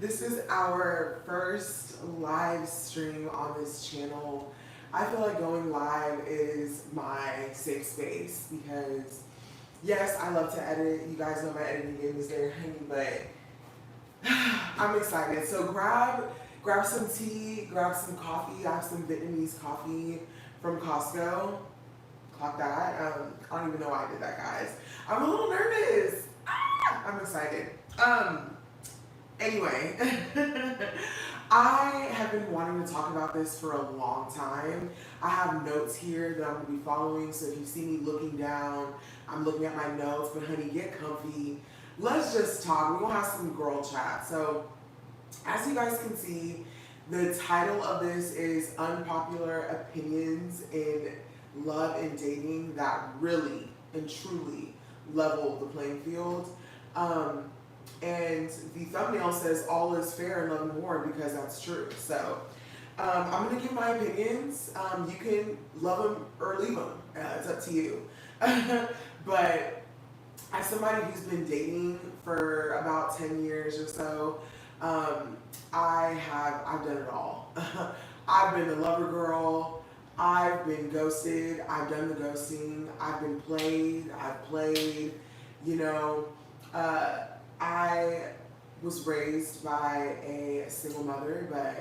This is our first live stream on this channel. I feel like going live is my safe space because, yes, I love to edit. You guys know my editing game is very honey, but I'm excited. So grab some tea, grab some coffee. I have some Vietnamese coffee from Costco. Clock that. I don't even know why I did that, guys. I'm a little nervous. I'm excited. Anyway, I have been wanting to talk about this for a long time. I have notes here that I'm going to be following, so if you see me looking down, I'm looking at my notes, but honey, get comfy. Let's just talk. We're going to have some girl chat. So, as you guys can see, the title of this is Unpopular Opinions in Love and Dating that really and truly level the playing field. And the thumbnail says all is fair in love and war because that's true. So I'm going to give my opinions. You can love them or leave them. It's up to you. But as somebody who's been dating for about 10 years or so, I've done it all. I've been the lover girl. I've been ghosted. I've done the ghosting. I've been played. I've played. You know, I was raised by a single mother, but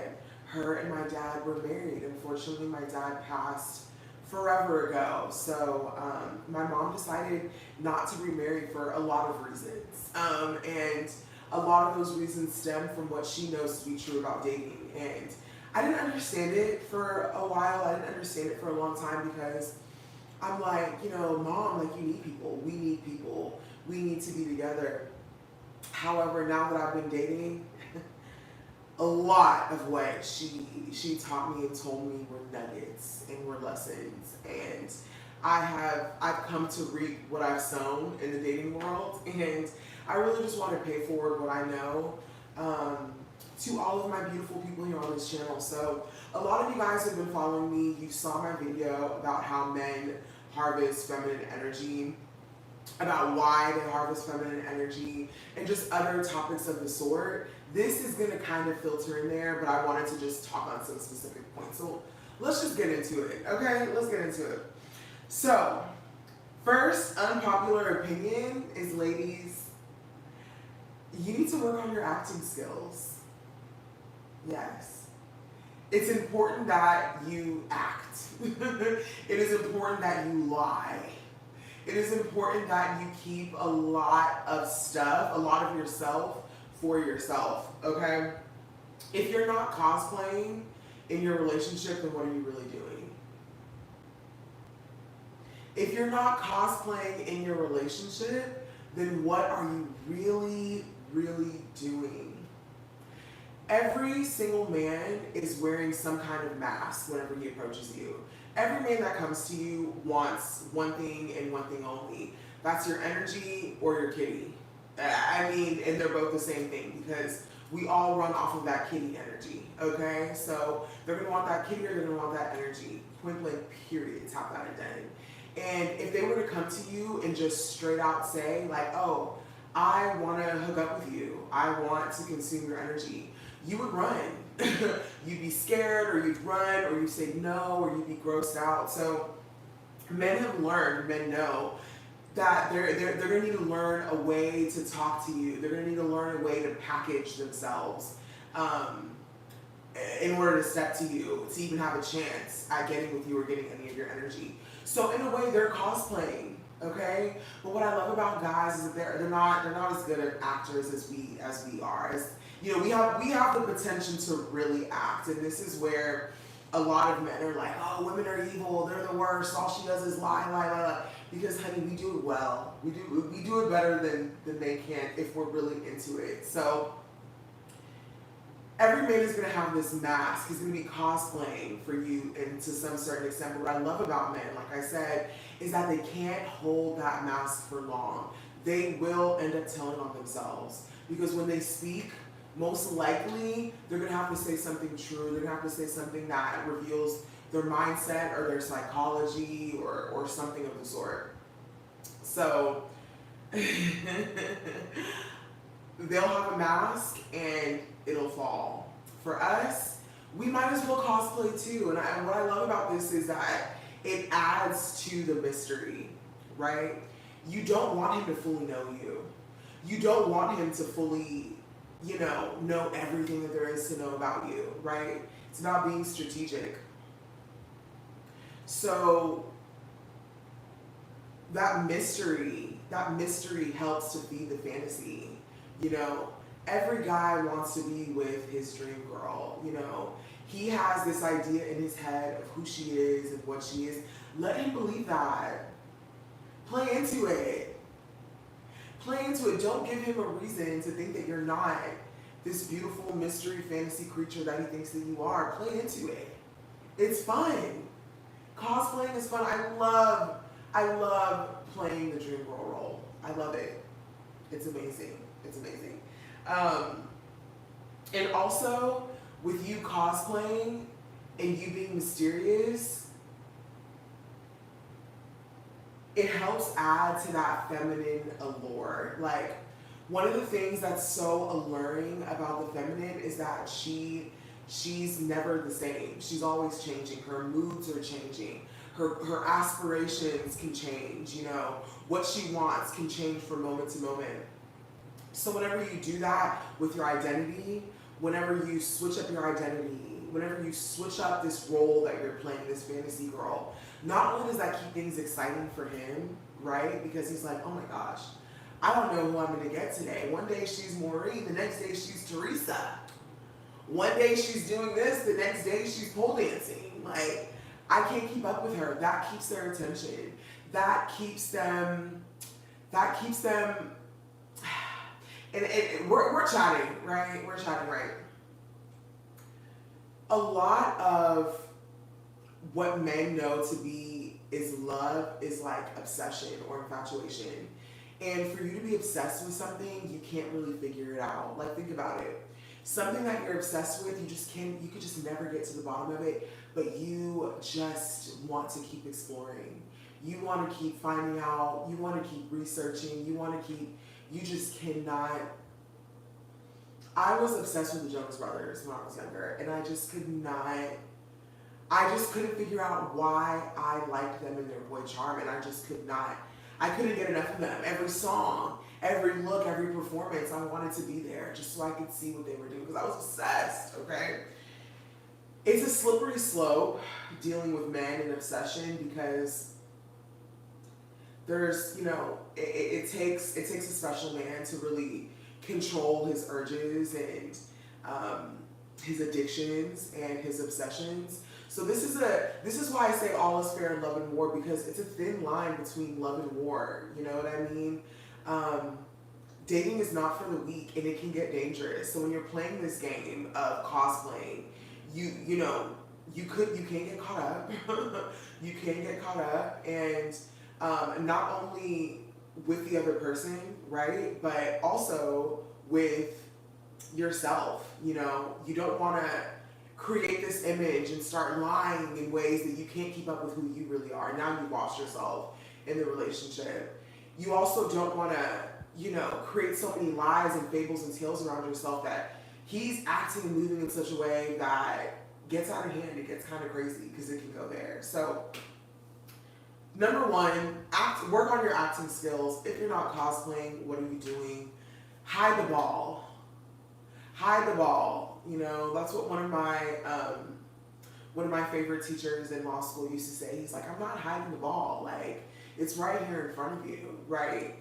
her and my dad were married. Unfortunately, my dad passed forever ago. So my mom decided not to remarry for a lot of reasons. And a lot of those reasons stem from what she knows to be true about dating. And I didn't understand it for a while. I didn't understand it for a long time because I'm like, you know, Mom, like, you need people. We need people. We need to be together. However, now that I've been dating, a lot of what she taught me and told me were nuggets and were lessons. And I've come to reap what I've sown in the dating world. And I really just want to pay forward what I know to all of my beautiful people here on this channel. So a lot of you guys have been following me. You saw my video about how men harvest feminine energy, about why they harvest feminine energy, and just other topics of the sort. This is going to kind of filter in there, but I wanted to just talk on some specific points. So let's just get into it, okay? Let's get into it. So, first unpopular opinion is, ladies, you need to work on your acting skills. Yes. It's important that you act. It is important that you lie. It is important that you keep a lot of stuff, a lot of yourself for yourself, okay? If you're not cosplaying in your relationship, then what are you really doing? If you're not cosplaying in your relationship, then what are you really, really doing? Every single man is wearing some kind of mask whenever he approaches you. Every man that comes to you wants one thing and one thing only. That's your energy or your kitty. I mean, and they're both the same thing because we all run off of that kitty energy, okay? So they're gonna want that kitty or they're gonna want that energy. Point blank, period, top that and done. And if they were to come to you and just straight out say like, oh, I wanna hook up with you. I want to consume your energy. You would run. You'd be scared, or you'd run, or you'd say no, or you'd be grossed out. So men have learned, men know that they're gonna need to learn a way to talk to you. They're gonna need to learn a way to package themselves in order to step to you, to even have a chance at getting with you or getting any of your energy. So in a way, they're cosplaying. Okay, but what I love about guys is that they're not as good at actors as we are. You know, we have the potential to really act, and this is where a lot of men are like, oh, women are evil, they're the worst, all she does is lie. Because honey, we do it well. We do it better than they can if we're really into it. So every man is gonna have this mask. He's gonna be cosplaying for you, and to some certain extent. But what I love about men, like I said, is that they can't hold that mask for long. They will end up telling on themselves because when they speak, most likely they're gonna have to say something true. They're gonna have to say something that reveals their mindset or their psychology or something of the sort. So they'll have a mask and it'll fall. For us, we might as well cosplay too. And what I love about this is that it adds to the mystery, right? You don't want him to fully know you. You don't want him to fully, know everything that there is to know about you, right? It's about being strategic. So that mystery helps to feed the fantasy. Every guy wants to be with his dream girl. He has this idea in his head of who she is and what she is. Let him believe that. Play into it. Play into it. Don't give him a reason to think that you're not this beautiful mystery fantasy creature that he thinks that you are. Play into it. It's fun. Cosplaying is fun. I love playing the dream girl role. I love it. It's amazing. It's amazing. And also, with you cosplaying and you being mysterious, it helps add to that feminine allure. Like, one of the things that's so alluring about the feminine is that she's never the same. She's always changing. Her moods are changing. Her aspirations can change. What she wants can change from moment to moment. So whenever you do that with your identity, whenever you switch up your identity, whenever you switch up this role that you're playing, this fantasy girl, not only does that keep things exciting for him, right? Because he's like, oh my gosh, I don't know who I'm going to get today. One day she's Maureen, the next day she's Teresa. One day she's doing this, the next day she's pole dancing. Like, I can't keep up with her. That keeps their attention. That keeps them, and we're chatting, right? We're chatting, right? A lot of what men know to be is love is like obsession or infatuation. And for you to be obsessed with something, you can't really figure it out. Like, think about it. Something that you're obsessed with, you could just never get to the bottom of it, but you just want to keep exploring. You want to keep finding out, you want to keep researching, you just cannot. I was obsessed with the Jonas Brothers when I was younger, and I just couldn't figure out why I liked them and their boy charm, and I couldn't get enough of them. Every song, every look, every performance, I wanted to be there just so I could see what they were doing, because I was obsessed, okay? It's a slippery slope dealing with men and obsession, because there's, it takes a special man to really control his urges and his addictions and his obsessions. So this is why I say all is fair in love and war, because it's a thin line between love and war. You know what I mean? Dating is not for the weak, and it can get dangerous. So when you're playing this game of cosplaying, you can get caught up. You can get caught up, and not only with the other person, right? But also with yourself. You don't want to create this image and start lying in ways that you can't keep up with who you really are. Now you've lost yourself in the relationship. You also don't want to, create so many lies and fables and tales around yourself that he's acting and moving in such a way that gets out of hand. It gets kind of crazy because it can go there. So, number one, work on your acting skills. If you're not cosplaying, what are you doing? Hide the ball. Hide the ball. That's what one of my favorite teachers in law school used to say. He's like, I'm not hiding the ball. Like, it's right here in front of you, right?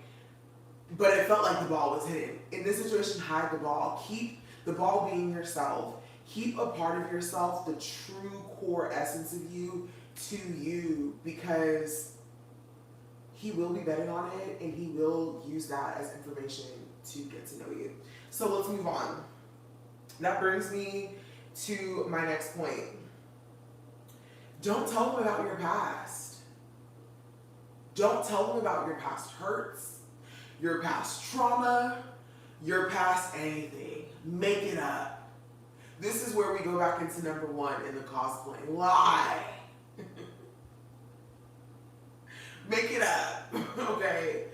But it felt like the ball was hidden. In this situation, hide the ball. Keep the ball being yourself. Keep a part of yourself, the true core essence of you, to you, because he will be betting on it, and he will use that as information to get to know you. So let's move on. That brings me to my next point. Don't tell them about your past. Don't tell them about your past hurts, your past trauma, your past anything. Make it up. This is where we go back into number one in the cosplay. Lie. Make it up, okay?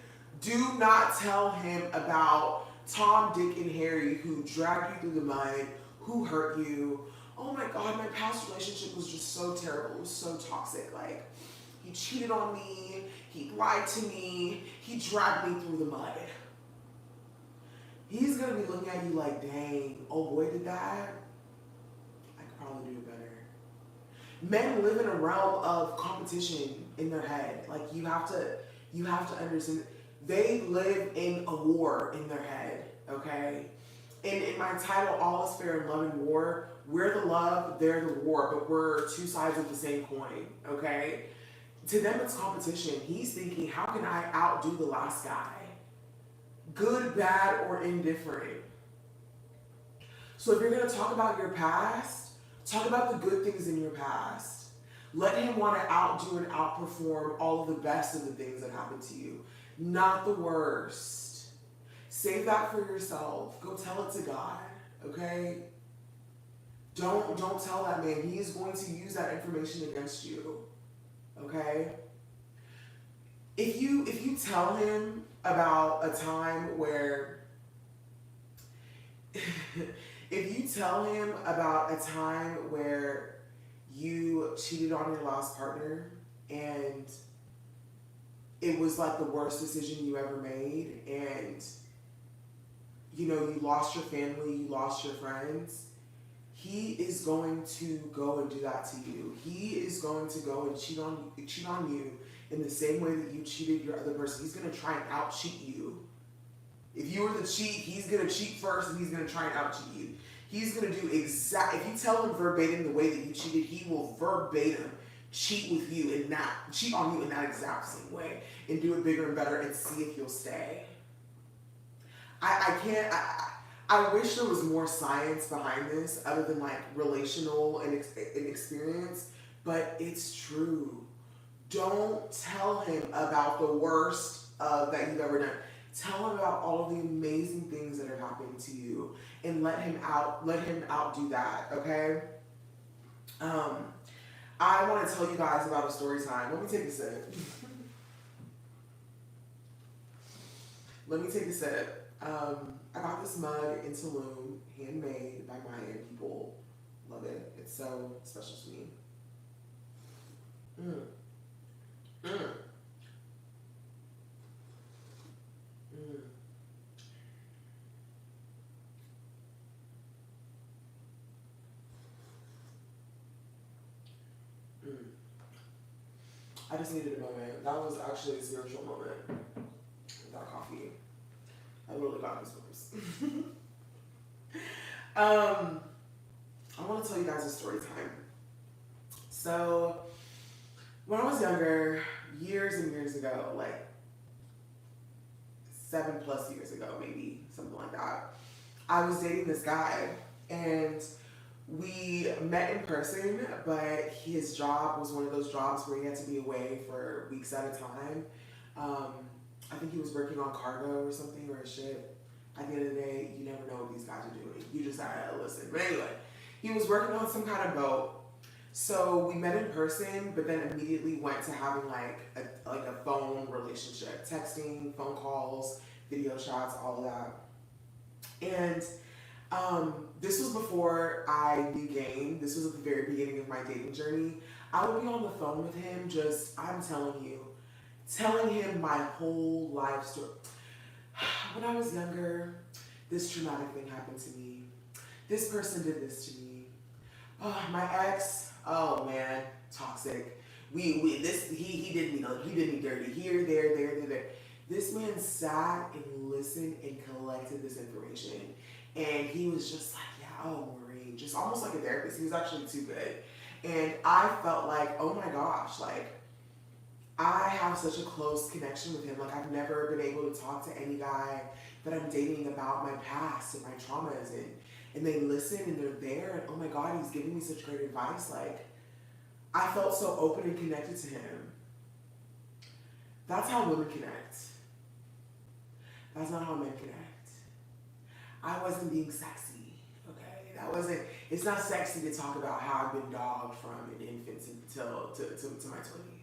Do not tell him about Tom, Dick, and Harry who dragged you through the mud, who hurt you. Oh my God, my past relationship was just so terrible. It was so toxic. Like, he cheated on me, he lied to me, he dragged me through the mud. He's gonna be looking at you like, dang, oh boy did that. I could probably do it better. Men live in a realm of competition in their head. Like, you have to understand. They live in a war in their head, okay? And in my title, All is Fair in Love and War, we're the love, they're the war, but we're two sides of the same coin, okay? To them, it's competition. He's thinking, how can I outdo the last guy? Good, bad, or indifferent. So if you're going to talk about your past, talk about the good things in your past. Let him want to outdo and outperform all of the best of the things that happened to you, not the worst. Save that for yourself. Go tell it to God, okay? Don't tell that man. He is going to use that information against you, okay? If you tell him about a time where if you tell him about a time where you cheated on your last partner and it was like the worst decision you ever made, and you know, you lost your family, you lost your friends, he is going to go and do that to you. He is going to go and cheat on you in the same way that you cheated your other person. He's going to try and out-cheat you. If you were the cheat, he's going to cheat first and he's going to try and out-cheat you. He's going to do if you tell him verbatim the way that you cheated, he will verbatim cheat with you and not cheat on you in that exact same way and do it bigger and better and see if you'll stay. I wish there was more science behind this other than like relational and experience, but it's true. Don't tell him about the worst that you've ever done. Tell him about all of the amazing things that have happened to you, and let him outdo that. Okay. I want to tell you guys about a story time. Let me take a sip. Let me take a sip. I got this mug in Tulum, handmade by Mayan people. Love it. It's so special to me. I just needed a moment. That was actually a spiritual moment. That coffee. I literally got goosebumps. I want to tell you guys a story time. So, when I was younger, years and years ago, like 7+ years ago, maybe, something like that, I was dating this guy, and we met in person, but his job was one of those jobs where he had to be away for weeks at a time. I think he was working on cargo or something, or a ship. At the end of the day, you never know what these guys are doing. You just gotta listen. But anyway, he was working on some kind of boat. So we met in person, but then immediately went to having like a phone relationship, texting, phone calls, video chats, all of that. And this was before I knew game. This was at the very beginning of my dating journey. I would be on the phone with him, I'm telling him my whole life story. When I was younger, this traumatic thing happened to me. This person did this to me. Oh, my ex, oh man, toxic. He did me dirty here, there. This man sat and listened and collected this information. And he was just like, yeah, oh, Maureen, just almost like a therapist. He was actually too good. And I felt like, oh my gosh, like, I have such a close connection with him. Like, I've never been able to talk to any guy that I'm dating about my past and my traumas. And they listen and they're there. And oh my God, he's giving me such great advice. Like, I felt so open and connected to him. That's how women connect. That's not how men connect. I wasn't being sexy, okay? It's not sexy to talk about how I've been dogged from an infant to my 20s.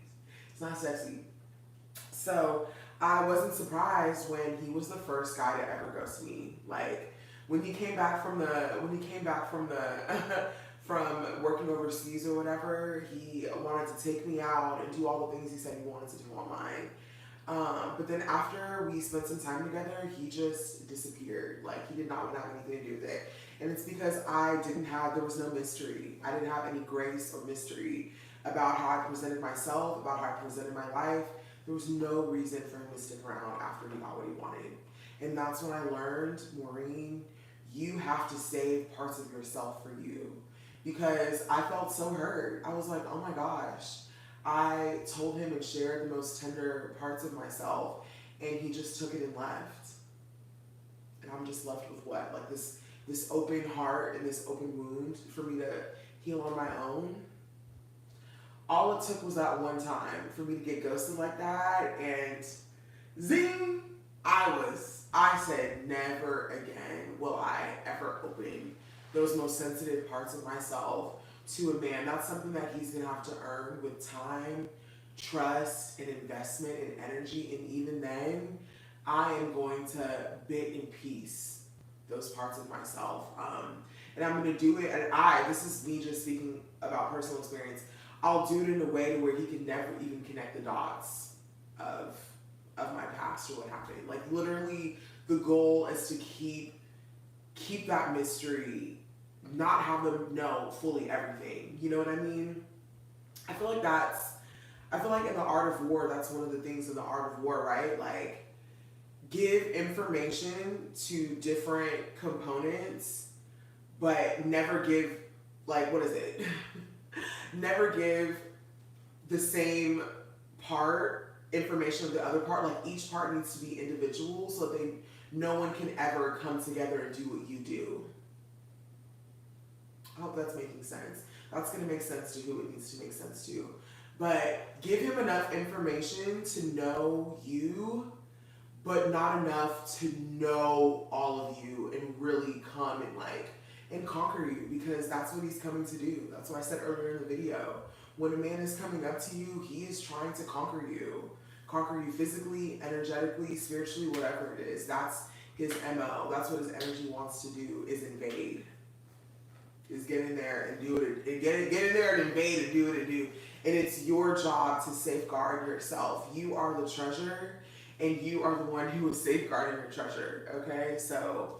It's not sexy. So I wasn't surprised when he was the first guy to ever ghost me. Like when he came back from the from working overseas or whatever, he wanted to take me out and do all the things he said he wanted to do online. But then after we spent some time together, he just disappeared. Like he did not want to have anything to do with it. And it's because there was no mystery. I didn't have any grace or mystery about how I presented myself, about how I presented my life. There was no reason for him to stick around after he got what he wanted. And that's when I learned, Maureen, you have to save parts of yourself for you. Because I felt so hurt. I was like, oh my gosh. I told him and shared the most tender parts of myself, and he just took it and left. And I'm just left with what? Like this open heart and this open wound for me to heal on my own. All it took was that one time for me to get ghosted like that, and zing, I said never again will I ever open those most sensitive parts of myself to a man. That's something that he's gonna have to earn with time, trust, and investment and energy. And even then, I am going to bit in peace those parts of myself. And I'm gonna do it. And this is me just speaking about personal experience. I'll do it in a way where he can never even connect the dots of my past or what happened. Like literally, the goal is to keep that mystery, not have them know fully everything. You know what I mean? I feel like in the art of war, that's one of the things in the art of war, right? Like, give information to different components, but never give, like, what is it? Never give the same information of the other part. Like, each part needs to be individual so no one can ever come together and do what you do. I hope that's making sense. That's going to make sense to who it needs to make sense to. But give him enough information to know you, but not enough to know all of you and really come and conquer you, because that's what he's coming to do. That's what I said earlier in the video. When a man is coming up to you, he is trying to conquer you. Conquer you physically, energetically, spiritually, whatever it is. That's his MO. That's what his energy wants to do, is invade. Is get in there and do it, and get in there and invade and do what it do. And it's your job to safeguard yourself. You are the treasure, and you are the one who is safeguarding your treasure. Okay, so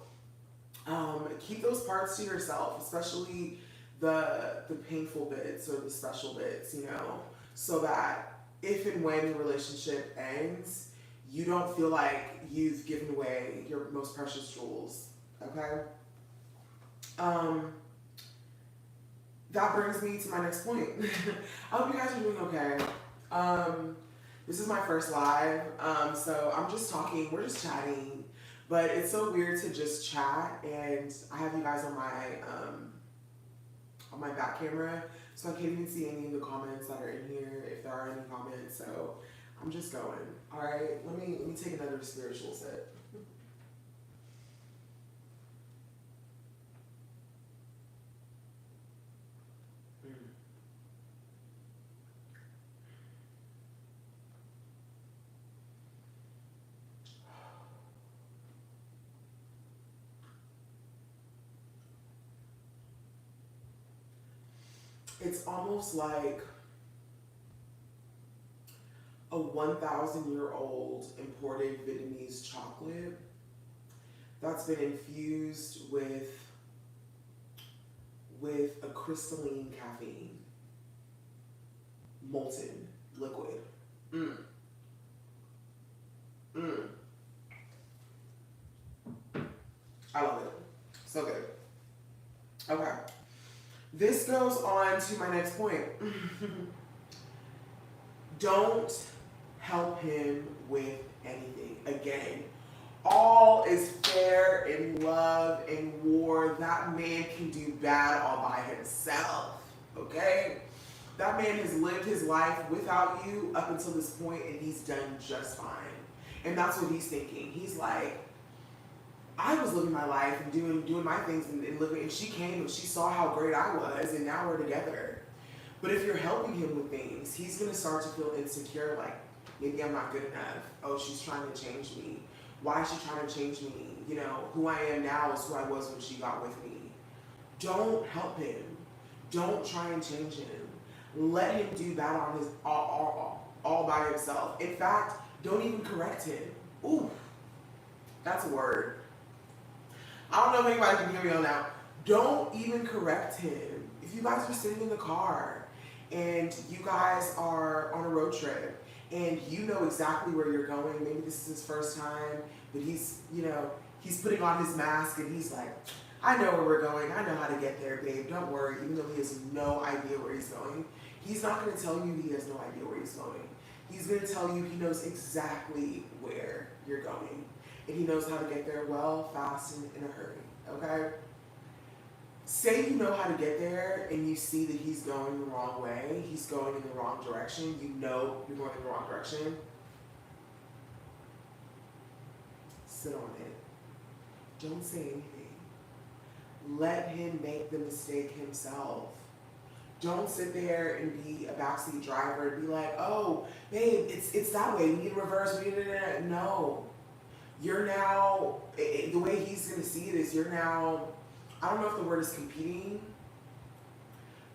keep those parts to yourself, especially the painful bits or the special bits, so that if and when the relationship ends, you don't feel like you've given away your most precious jewels. Okay. That brings me to my next point. I hope you guys are doing okay. This is my first live, so I'm just talking, we're just chatting, but it's so weird to just chat, and I have you guys on my back camera, so I can't even see any of the comments that are in here, if there are any comments, so I'm just going. All right, let me take another spiritual sip. It's almost like a 1,000-year-old imported Vietnamese chocolate that's been infused with a crystalline caffeine, molten liquid. I love it. So good. Okay. This goes on to my next point. Don't help him with anything. Again, all is fair in love and war. That man can do bad all by himself, okay? That man has lived his life without you up until this point, and he's done just fine. And that's what he's thinking. He's like, I was living my life and doing my things and living, and she came and she saw how great I was, and now we're together. But if you're helping him with things, he's gonna start to feel insecure, Maybe I'm not good enough. Oh, she's trying to change me. Why is she trying to change me? You know, who I am now is who I was when she got with me. Don't help him. Don't try and change him. Let him do that on his all by himself. In fact, don't even correct him. Ooh, that's a word. I don't know if anybody can hear me on that. Don't even correct him. If you guys are sitting in the car and you guys are on a road trip and you know exactly where you're going, maybe this is his first time, but he's, you know, he's putting on his mask and he's like, I know where we're going. I know how to get there, babe. Don't worry. Even though he has no idea where he's going, he's not going to tell you he has no idea where he's going. He's going to tell you he knows exactly where you're going. And he knows how to get there well, fast, and in a hurry. Okay? Say you know how to get there and you see that he's going the wrong way. He's going in the wrong direction. You know you're going in the wrong direction. Sit on it. Don't say anything. Let him make the mistake himself. Don't sit there and be a backseat driver and be like, oh, babe, it's that way. We need to reverse. No. You're now, the way he's going to see it is you're now, I don't know if the word is competing,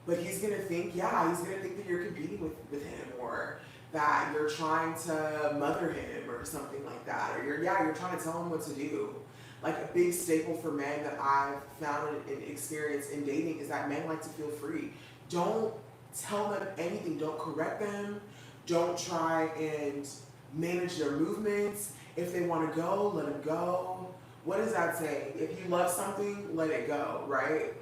but he's going to think, yeah, he's going to think that you're competing with him, or that you're trying to mother him or something like that. Or you're trying to tell him what to do. Like a big staple for men that I've found and experienced in dating is that men like to feel free. Don't tell them anything. Don't correct them. Don't try and manage their movements. If they want to go, let them go. What does that say? If you love something, let it go, right?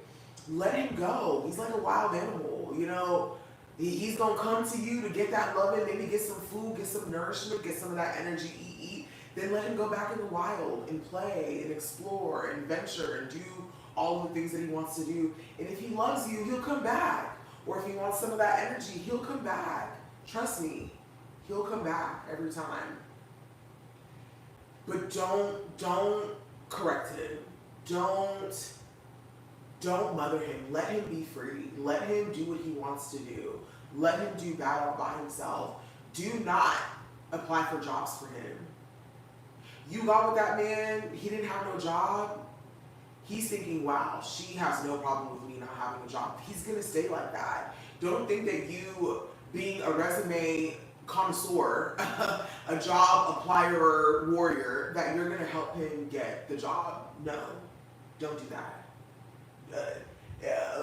Let him go. He's like a wild animal, you know. He's going to come to you to get that loving, maybe get some food, get some nourishment, get some of that energy, eat. Then let him go back in the wild and play and explore and venture and do all the things that he wants to do. And if he loves you, he'll come back. Or if he wants some of that energy, he'll come back. Trust me, he'll come back every time. But don't correct him. Don't mother him. Let him be free. Let him do what he wants to do. Let him do battle by himself. Do not apply for jobs for him. You got with that man, he didn't have no job. He's thinking, wow, she has no problem with me not having a job. He's going to stay like that. Don't think that you, being a resume connoisseur, a job applier warrior, that you're going to help him get the job. No, don't do that.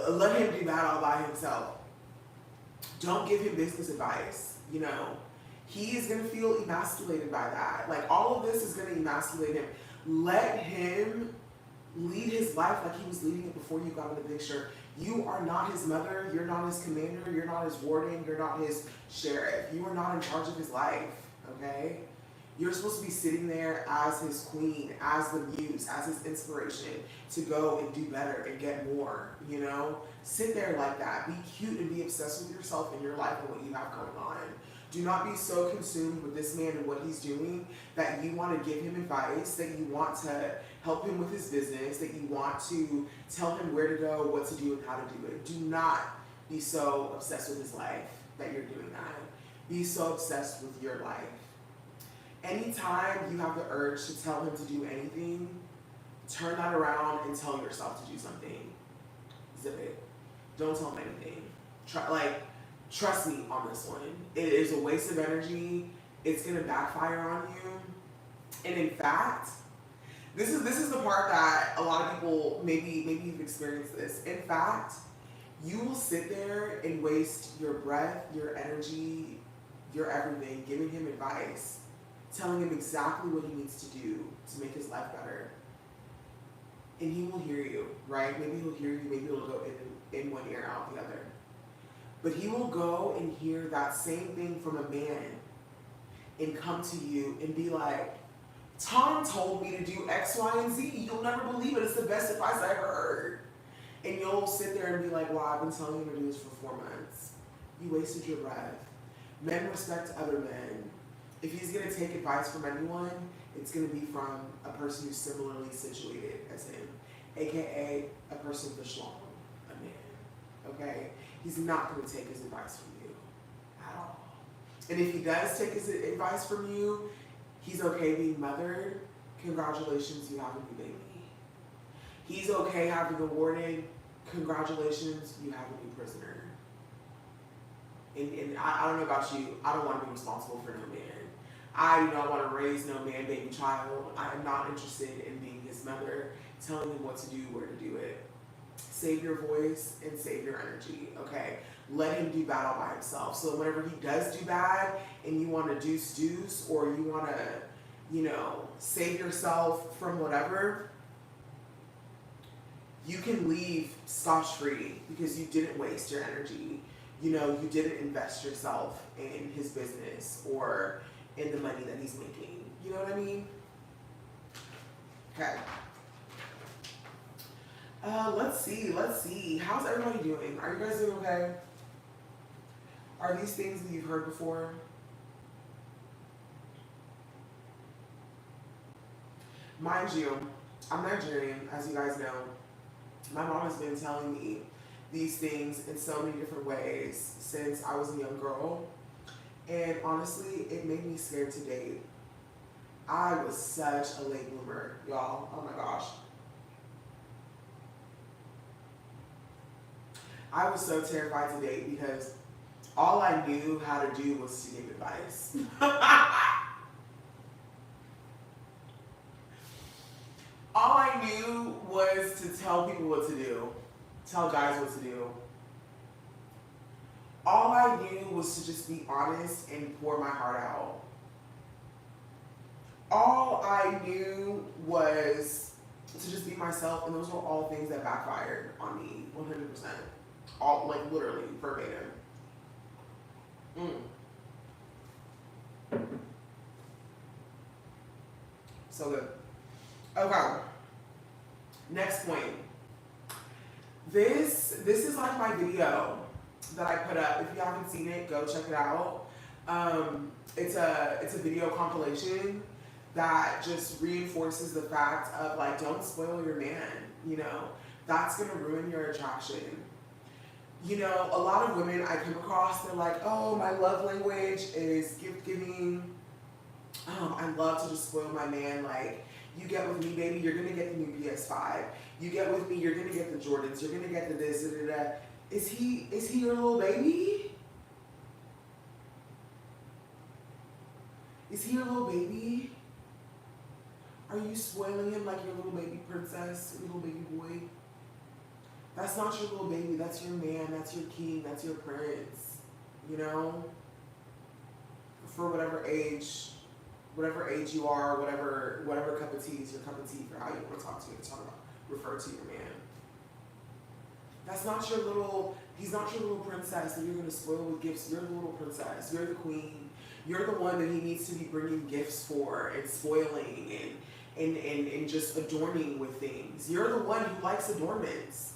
Let him do that all by himself. Don't give him business advice. You know, he is going to feel emasculated by that. Like, all of this is going to emasculate him. Let him lead his life like he was leading it before you got in the picture. You are not his mother. You're not his commander. You're not his warden. You're not his sheriff. You are not in charge of his life, okay? You're supposed to be sitting there as his queen, as the muse, as his inspiration to go and do better and get more, you know? Sit there like that. Be cute and be obsessed with yourself and your life and what you have going on. Do not be so consumed with this man and what he's doing that you want to give him advice, that you want to help him with his business, that you want to tell him where to go, what to do, and how to do it. Do not be so obsessed with his life that you're doing that. Be so obsessed with your life. Anytime you have the urge to tell him to do anything, turn that around and tell yourself to do something. Zip it. Don't tell him anything. Trust me on this one. It is a waste of energy. It's gonna backfire on you. And in fact, this is the part that a lot of people, maybe you've experienced this. In fact, you will sit there and waste your breath, your energy, your everything, giving him advice, telling him exactly what he needs to do to make his life better. And he will hear you, right? Maybe he'll hear you, maybe he'll go in one ear, out the other. But he will go and hear that same thing from a man and come to you and be like, Tom told me to do X, Y, and Z. You'll never believe it. It's the best advice I ever heard. And you'll sit there and be like, well, I've been telling you to do this for 4 months. You wasted your breath. Men respect other men. If he's going to take advice from anyone, it's going to be from a person who's similarly situated as him, aka a person with a schlong, a man. Okay? He's not going to take his advice from you at all. And if he does take his advice from you, he's okay being mothered. Congratulations, you have a new baby. He's okay having a warden. Congratulations, you have a new prisoner. And I don't know about you, I don't want to be responsible for no man. I do not want to raise no man, baby, child. I am not interested in being his mother, telling him what to do, where to do it. Save your voice and save your energy, okay? Let him do battle by himself. So whenever he does do bad and you want to deuce, or you want to, save yourself from whatever, you can leave scotch-free because you didn't waste your energy. You didn't invest yourself in his business or in the money that he's making. You know what I mean? Okay. Let's see. How's everybody doing? Are you guys doing okay? Are these things that you've heard before? Mind you, I'm Nigerian, as you guys know. My mom has been telling me these things in so many different ways since I was a young girl. And honestly, it made me scared to date. I was such a late bloomer, y'all. Oh my gosh. I was so terrified to date because all I knew how to do was to give advice. All I knew was to tell people what to do, tell guys what to do. All I knew was to just be honest and pour my heart out. All I knew was to just be myself, and those were all things that backfired on me, 100%. All, like, literally, verbatim. So good. Okay. Next point. This is like my video that I put up. If you haven't seen it, go check it out. It's a video compilation that just reinforces the fact of, like, don't spoil your man. That's gonna ruin your attraction. A lot of women I come across, they're like, oh, my love language is gift giving. I love to just spoil my man. Like, you get with me, baby, you're gonna get the new PS5. You get with me, you're gonna get the Jordans. You're gonna get the this, da. Is he your little baby? Is he your little baby? Are you spoiling him like your little baby princess, your little baby boy? That's not your little baby. That's your man. That's your king. That's your prince. For whatever age you are, whatever cup of tea is your cup of tea for how you want to talk to you and refer to your man. That's not your little. He's not your little princess that you're gonna spoil with gifts. You're the little princess. You're the queen. You're the one that he needs to be bringing gifts for and spoiling and just adorning with things. You're the one who likes adornments.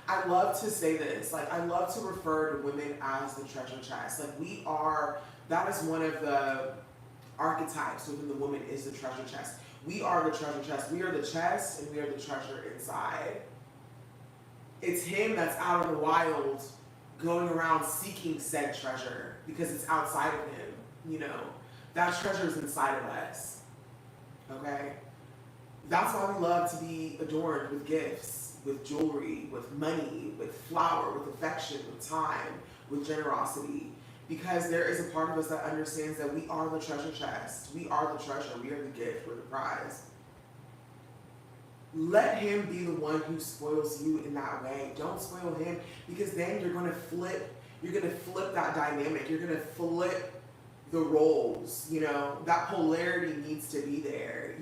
I love to say this, like, I love to refer to women as the treasure chest. Like, that is one of the archetypes within the woman, is the treasure chest. We are the treasure chest. We are the chest and we are the treasure inside. It's him that's out in the wild going around seeking said treasure because it's outside of him, That treasure is inside of us, okay? That's why we love to be adorned with gifts, with jewelry, with money, with flower, with affection, with time, with generosity. Because there is a part of us that understands that we are the treasure chest. We are the treasure. We are the gift. We're the prize. Let him be the one who spoils you in that way. Don't spoil him, because then you're going to flip that dynamic. You're going to flip the roles, That polarity needs to be there,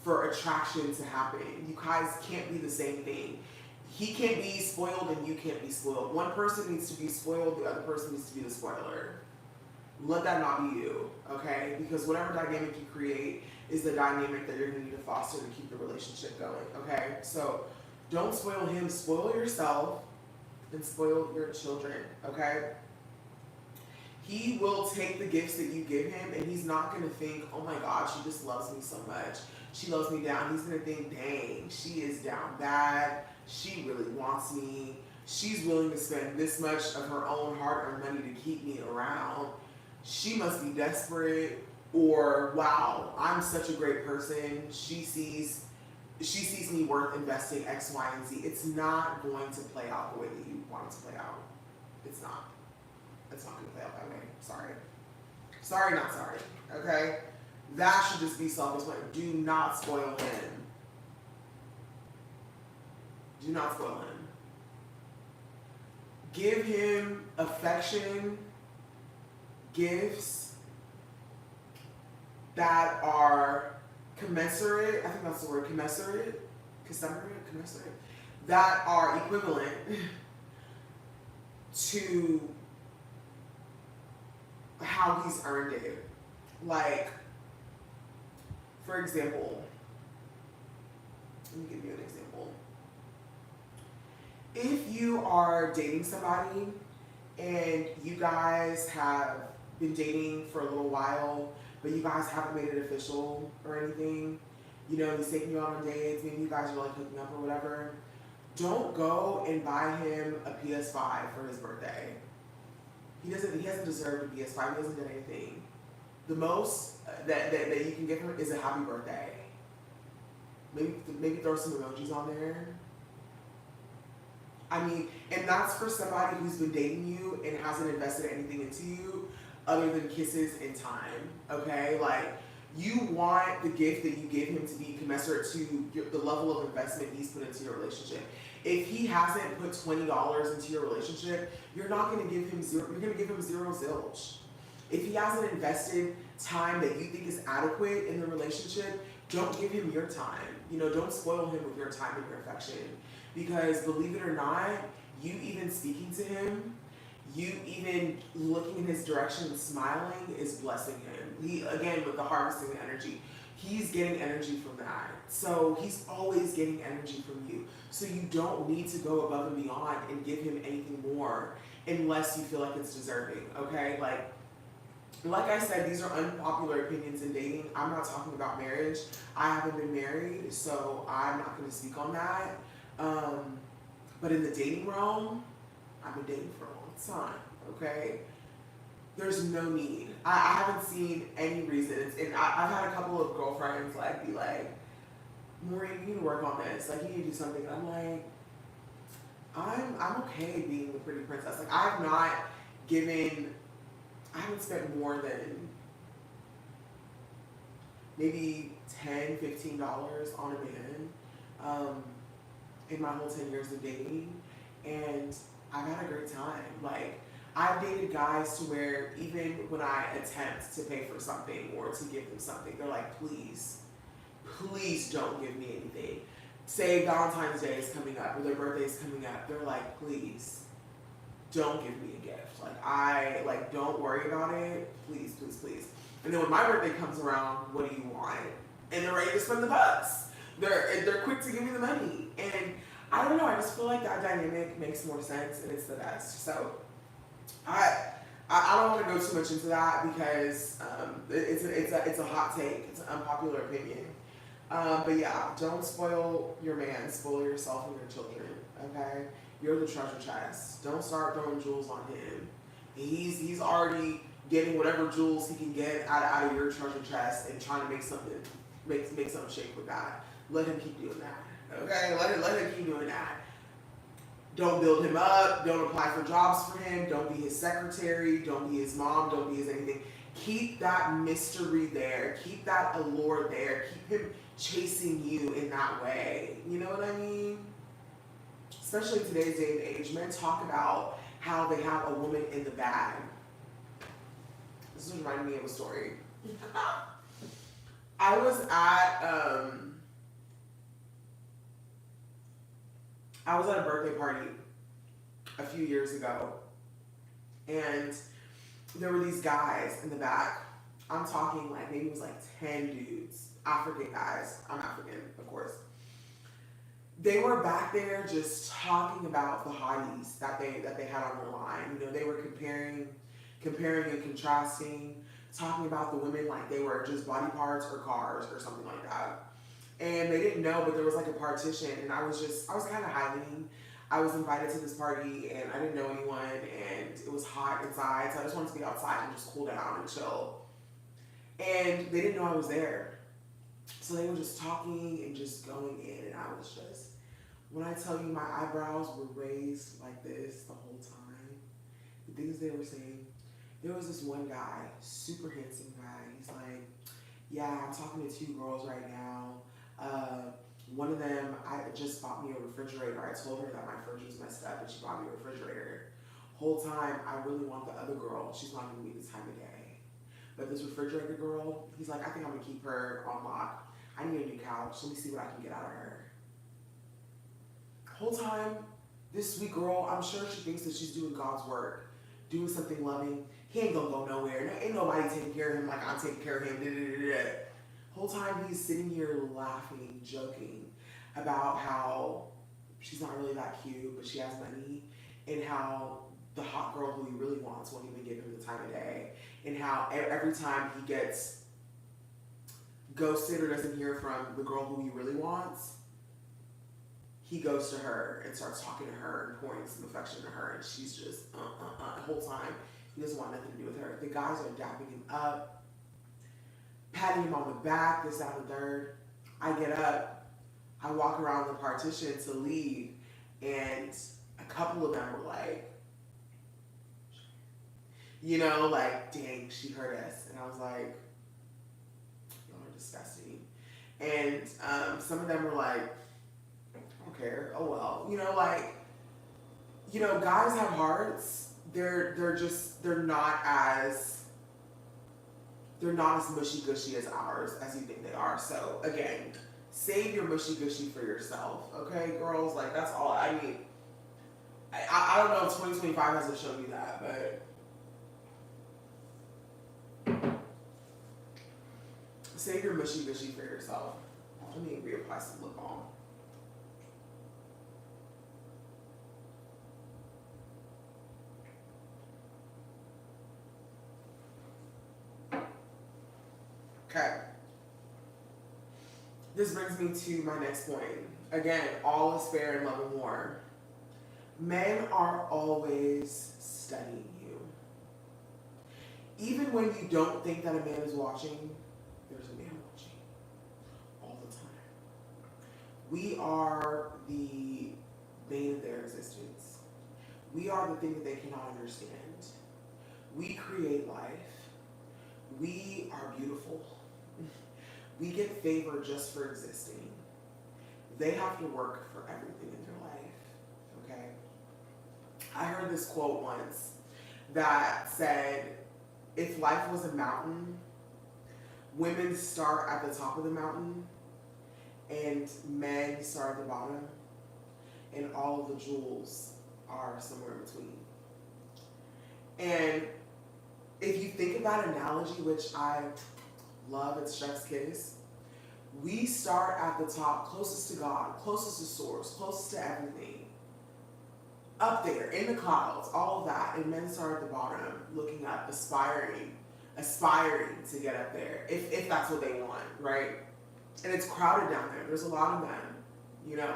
for attraction to happen. You guys can't be the same thing. He can't be spoiled and you can't be spoiled. One person needs to be spoiled, the other person needs to be the spoiler. Let that not be you, okay? Because whatever dynamic you create is the dynamic that you're gonna need to foster to keep the relationship going, okay? So don't spoil him, spoil yourself and spoil your children, okay? He will take the gifts that you give him and he's not gonna think, oh my God, she just loves me so much. She loves me down. He's gonna think, dang, she is down bad. She really wants me. She's willing to spend this much of her own hard-earned money to keep me around. she must be desperate, or wow, I'm such a great person. She sees me worth investing X, Y, and Z. It's not going to play out the way that you want it to play out. It's not. It's not going to play out that way. Sorry. Sorry, not sorry. Okay? That should just be self-explanatory. Do not spoil him. Do not spoil him. Give him affection, gifts that are commensurate. I think that's the word, commensurate. That are equivalent to how he's earned it. Like, for example, let me give you an example. If you are dating somebody and you guys have been dating for a little while, but you guys haven't made it official or anything, you know, he's taking you out on dates, maybe you guys are like hooking up or whatever, don't go and buy him a PS5 for his birthday. He hasn't deserved a PS5, he hasn't done anything. The most that you can give him is a happy birthday. Maybe throw some emojis on there. I mean, and that's for somebody who's been dating you and hasn't invested anything into you other than kisses and time, okay? Like, you want the gift that you give him to be commensurate to the level of investment he's put into your relationship. If he hasn't put $20 into your relationship, you're not going to give him zero. You're going to give him zero zilch. If he hasn't invested time that you think is adequate in the relationship, don't give him your time. You know, don't spoil him with your time and your affection. Because believe it or not, you even speaking to him, you even looking in his direction and smiling is blessing him. He, again, with the harvesting the energy, he's getting energy from that. So he's always getting energy from you. So you don't need to go above and beyond and give him anything more unless you feel like it's deserving, okay? Like I said, these are unpopular opinions in dating. I'm not talking about marriage. I haven't been married, so I'm not going to speak on that. But in the dating realm, I've been dating for a long time, okay? There's no need. I haven't seen any reasons. And I've had a couple of girlfriends be like, Maureen, you need to work on this. Like, you need to do something. And I'm like, I'm okay being the pretty princess. Like, I haven't spent more than maybe $10, $15 on a man in my whole 10 years of dating, and I've had a great time. Like, I've dated guys to where even when I attempt to pay for something or to give them something, they're like, please don't give me anything. Say Valentine's Day is coming up or their birthday is coming up, they're like, please don't give me a gift. Don't worry about it. Please. And then when my birthday comes around, what do you want? And they're ready to spend the bucks. They're quick to give me the money. And I don't know, I just feel like that dynamic makes more sense and it's the best. So I don't want to go too much into that because it's a hot take. It's an unpopular opinion. But yeah, don't spoil your man. Spoil yourself and your children. Okay, you're the treasure chest. Don't start throwing jewels on him. He's already getting whatever jewels he can get out of your treasure chest and trying to make something shake with that. Let him keep doing that. Okay, let him keep doing that. Don't build him up. Don't apply for jobs for him. Don't be his secretary. Don't be his mom. Don't be his anything. Keep that mystery there. Keep that allure there. Keep him chasing you in that way. You know what I mean? Especially in today's day and age, men talk about how they have a woman in the bag. This is reminding me of a story. I was at a birthday party a few years ago, and there were these guys in the back. I'm talking maybe it was 10 dudes, African guys. I'm African, of course. They were back there just talking about the hotties that they had on their line. You know, they were comparing and contrasting, talking about the women like they were just body parts or cars or something like that. And they didn't know, but there was a partition, and I was kind of hiding. I was invited to this party and I didn't know anyone and it was hot inside, so I just wanted to be outside and just cool down and chill. And they didn't know I was there. So they were just talking and just going in, and I was just, when I tell you my eyebrows were raised like this the whole time, the things they were saying, there was this one guy, super handsome guy. He's like, yeah, I'm talking to two girls right now. One of them, I just bought me a refrigerator. I told her that my fridge was messed up and she bought me a refrigerator. Whole time, I really want the other girl. She's not giving me this time of day. But this refrigerator girl, he's like, I think I'm gonna keep her on lock. I need a new couch. Let me see what I can get out of her. Whole time, this sweet girl, I'm sure she thinks that she's doing God's work, doing something loving. He ain't gonna go nowhere. Ain't nobody taking care of him like I'm taking care of him. Da, da, da, da. Whole time he's sitting here laughing, joking about how she's not really that cute, but she has money, and how the hot girl who he really wants won't even give him the time of day, and how every time he gets ghosted or doesn't hear from the girl who he really wants, he goes to her and starts talking to her and pouring some affection to her, and she's just the whole time he doesn't want nothing to do with her. The guys are dapping him up, patting him on the back, this, that, and the third. I get up, I walk around the partition to leave, and a couple of them were like, you know, like, dang, she hurt us. And I was like, y'all are disgusting. And some of them were like, I don't care, oh well. You know, like, you know, guys have hearts. They're not as mushy gushy as ours as you think they are. So again, save your mushy gushy for yourself, okay, girls? Like, that's all I mean. I don't know if 2025 hasn't shown you that, but save your mushy gushy for yourself. Let me reapply some lip balm. Okay. This brings me to my next point. Again, all is fair in love and war. Men are always studying you. Even when you don't think that a man is watching, there's a man watching. All the time. We are the bane of their existence. We are the thing that they cannot understand. We create life. We are beautiful. We get favor just for existing. They have to work for everything in their life, okay? I heard this quote once that said, if life was a mountain, women start at the top of the mountain and men start at the bottom, and all of the jewels are somewhere in between. And if you think about analogy, which I love, it's chef's kiss, we start at the top, closest to God, closest to source, closest to everything. Up there, in the clouds, all of that, and men start at the bottom, looking up, aspiring to get up there, if that's what they want, right? And it's crowded down there. There's a lot of men, you know.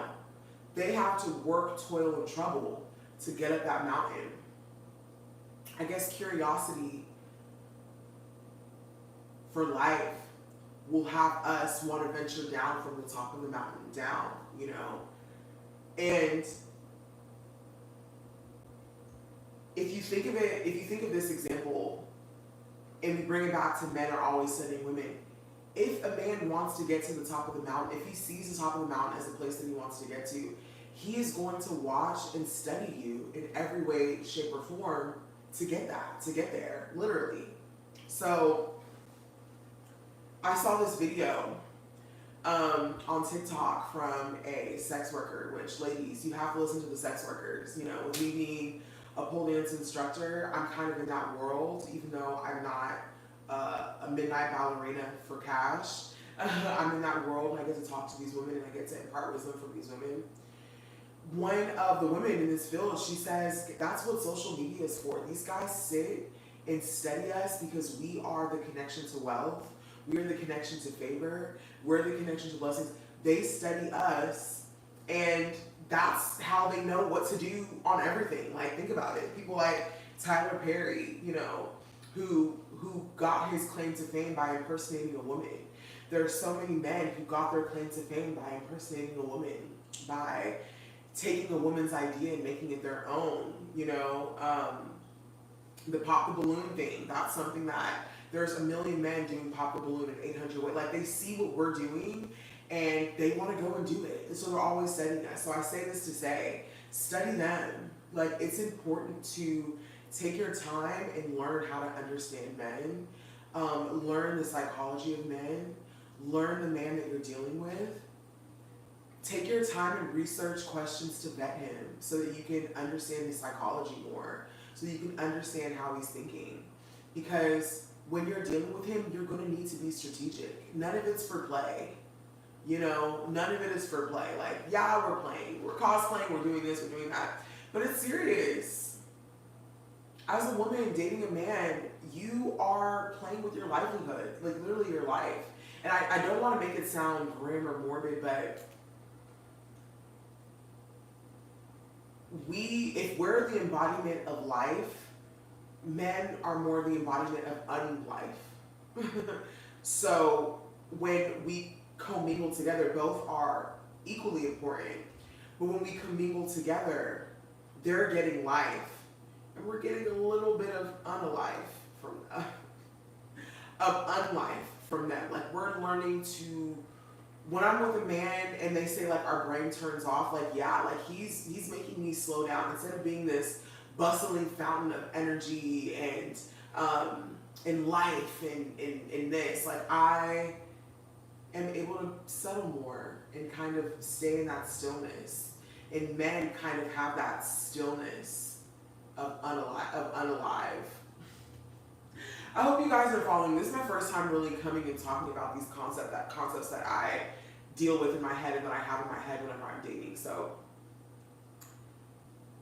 They have to work, toil, and trouble to get up that mountain. I guess curiosity for life will have us want to venture down from the top of the mountain down, you know. And if you think of this example, and we bring it back to men are always studying women, if a man wants to get to the top of the mountain, if he sees the top of the mountain as the place that he wants to get to, he is going to watch and study you in every way, shape, or form to get there, literally. So I saw this video on TikTok from a sex worker, which, ladies, you have to listen to the sex workers. You know, with me being a pole dance instructor, I'm kind of in that world, even though I'm not a midnight ballerina for cash. I'm in that world, and I get to talk to these women, and I get to impart wisdom from these women. One of the women in this field, she says, that's what social media is for. These guys sit and study us because we are the connection to wealth. We're the connection to favor. We're the connection to blessings. They study us, and that's how they know what to do on everything. Like, think about it. People like Tyler Perry, you know, who got his claim to fame by impersonating a woman. There are so many men who got their claim to fame by impersonating a woman, by taking a woman's idea and making it their own. You know, the pop the balloon thing. That's something that there's a million men doing pop the balloon in 800 ways. Like, they see what we're doing and they want to go and do it. And so they're always studying us. So I say this to say, study them. Like, it's important to take your time and learn how to understand men, learn the psychology of men, learn the man that you're dealing with. Take your time and research questions to vet him so that you can understand his psychology more, so that you can understand how he's thinking. Because when you're dealing with him, you're going to need to be strategic. None of it's for play. You know, none of it is for play. Like, yeah, we're playing, we're cosplaying, we're doing this, we're doing that. But it's serious. As a woman dating a man, you are playing with your livelihood, like literally your life. And I don't want to make it sound grim or morbid, but if we're the embodiment of life, men are more the embodiment of unlife. So when we commingle together, both are equally important. But when we commingle together, they're getting life, and we're getting a little bit of unlife from them. Like, we're learning to. When I'm with a man and they say like our brain turns off, like, yeah, like he's making me slow down. Instead of being this bustling fountain of energy and life and this, like, I am able to settle more and kind of stay in that stillness. And men kind of have that stillness of unalive. I hope you guys are following. This is my first time really coming and talking about these concepts that I deal with in my head and that I have in my head whenever I'm dating. So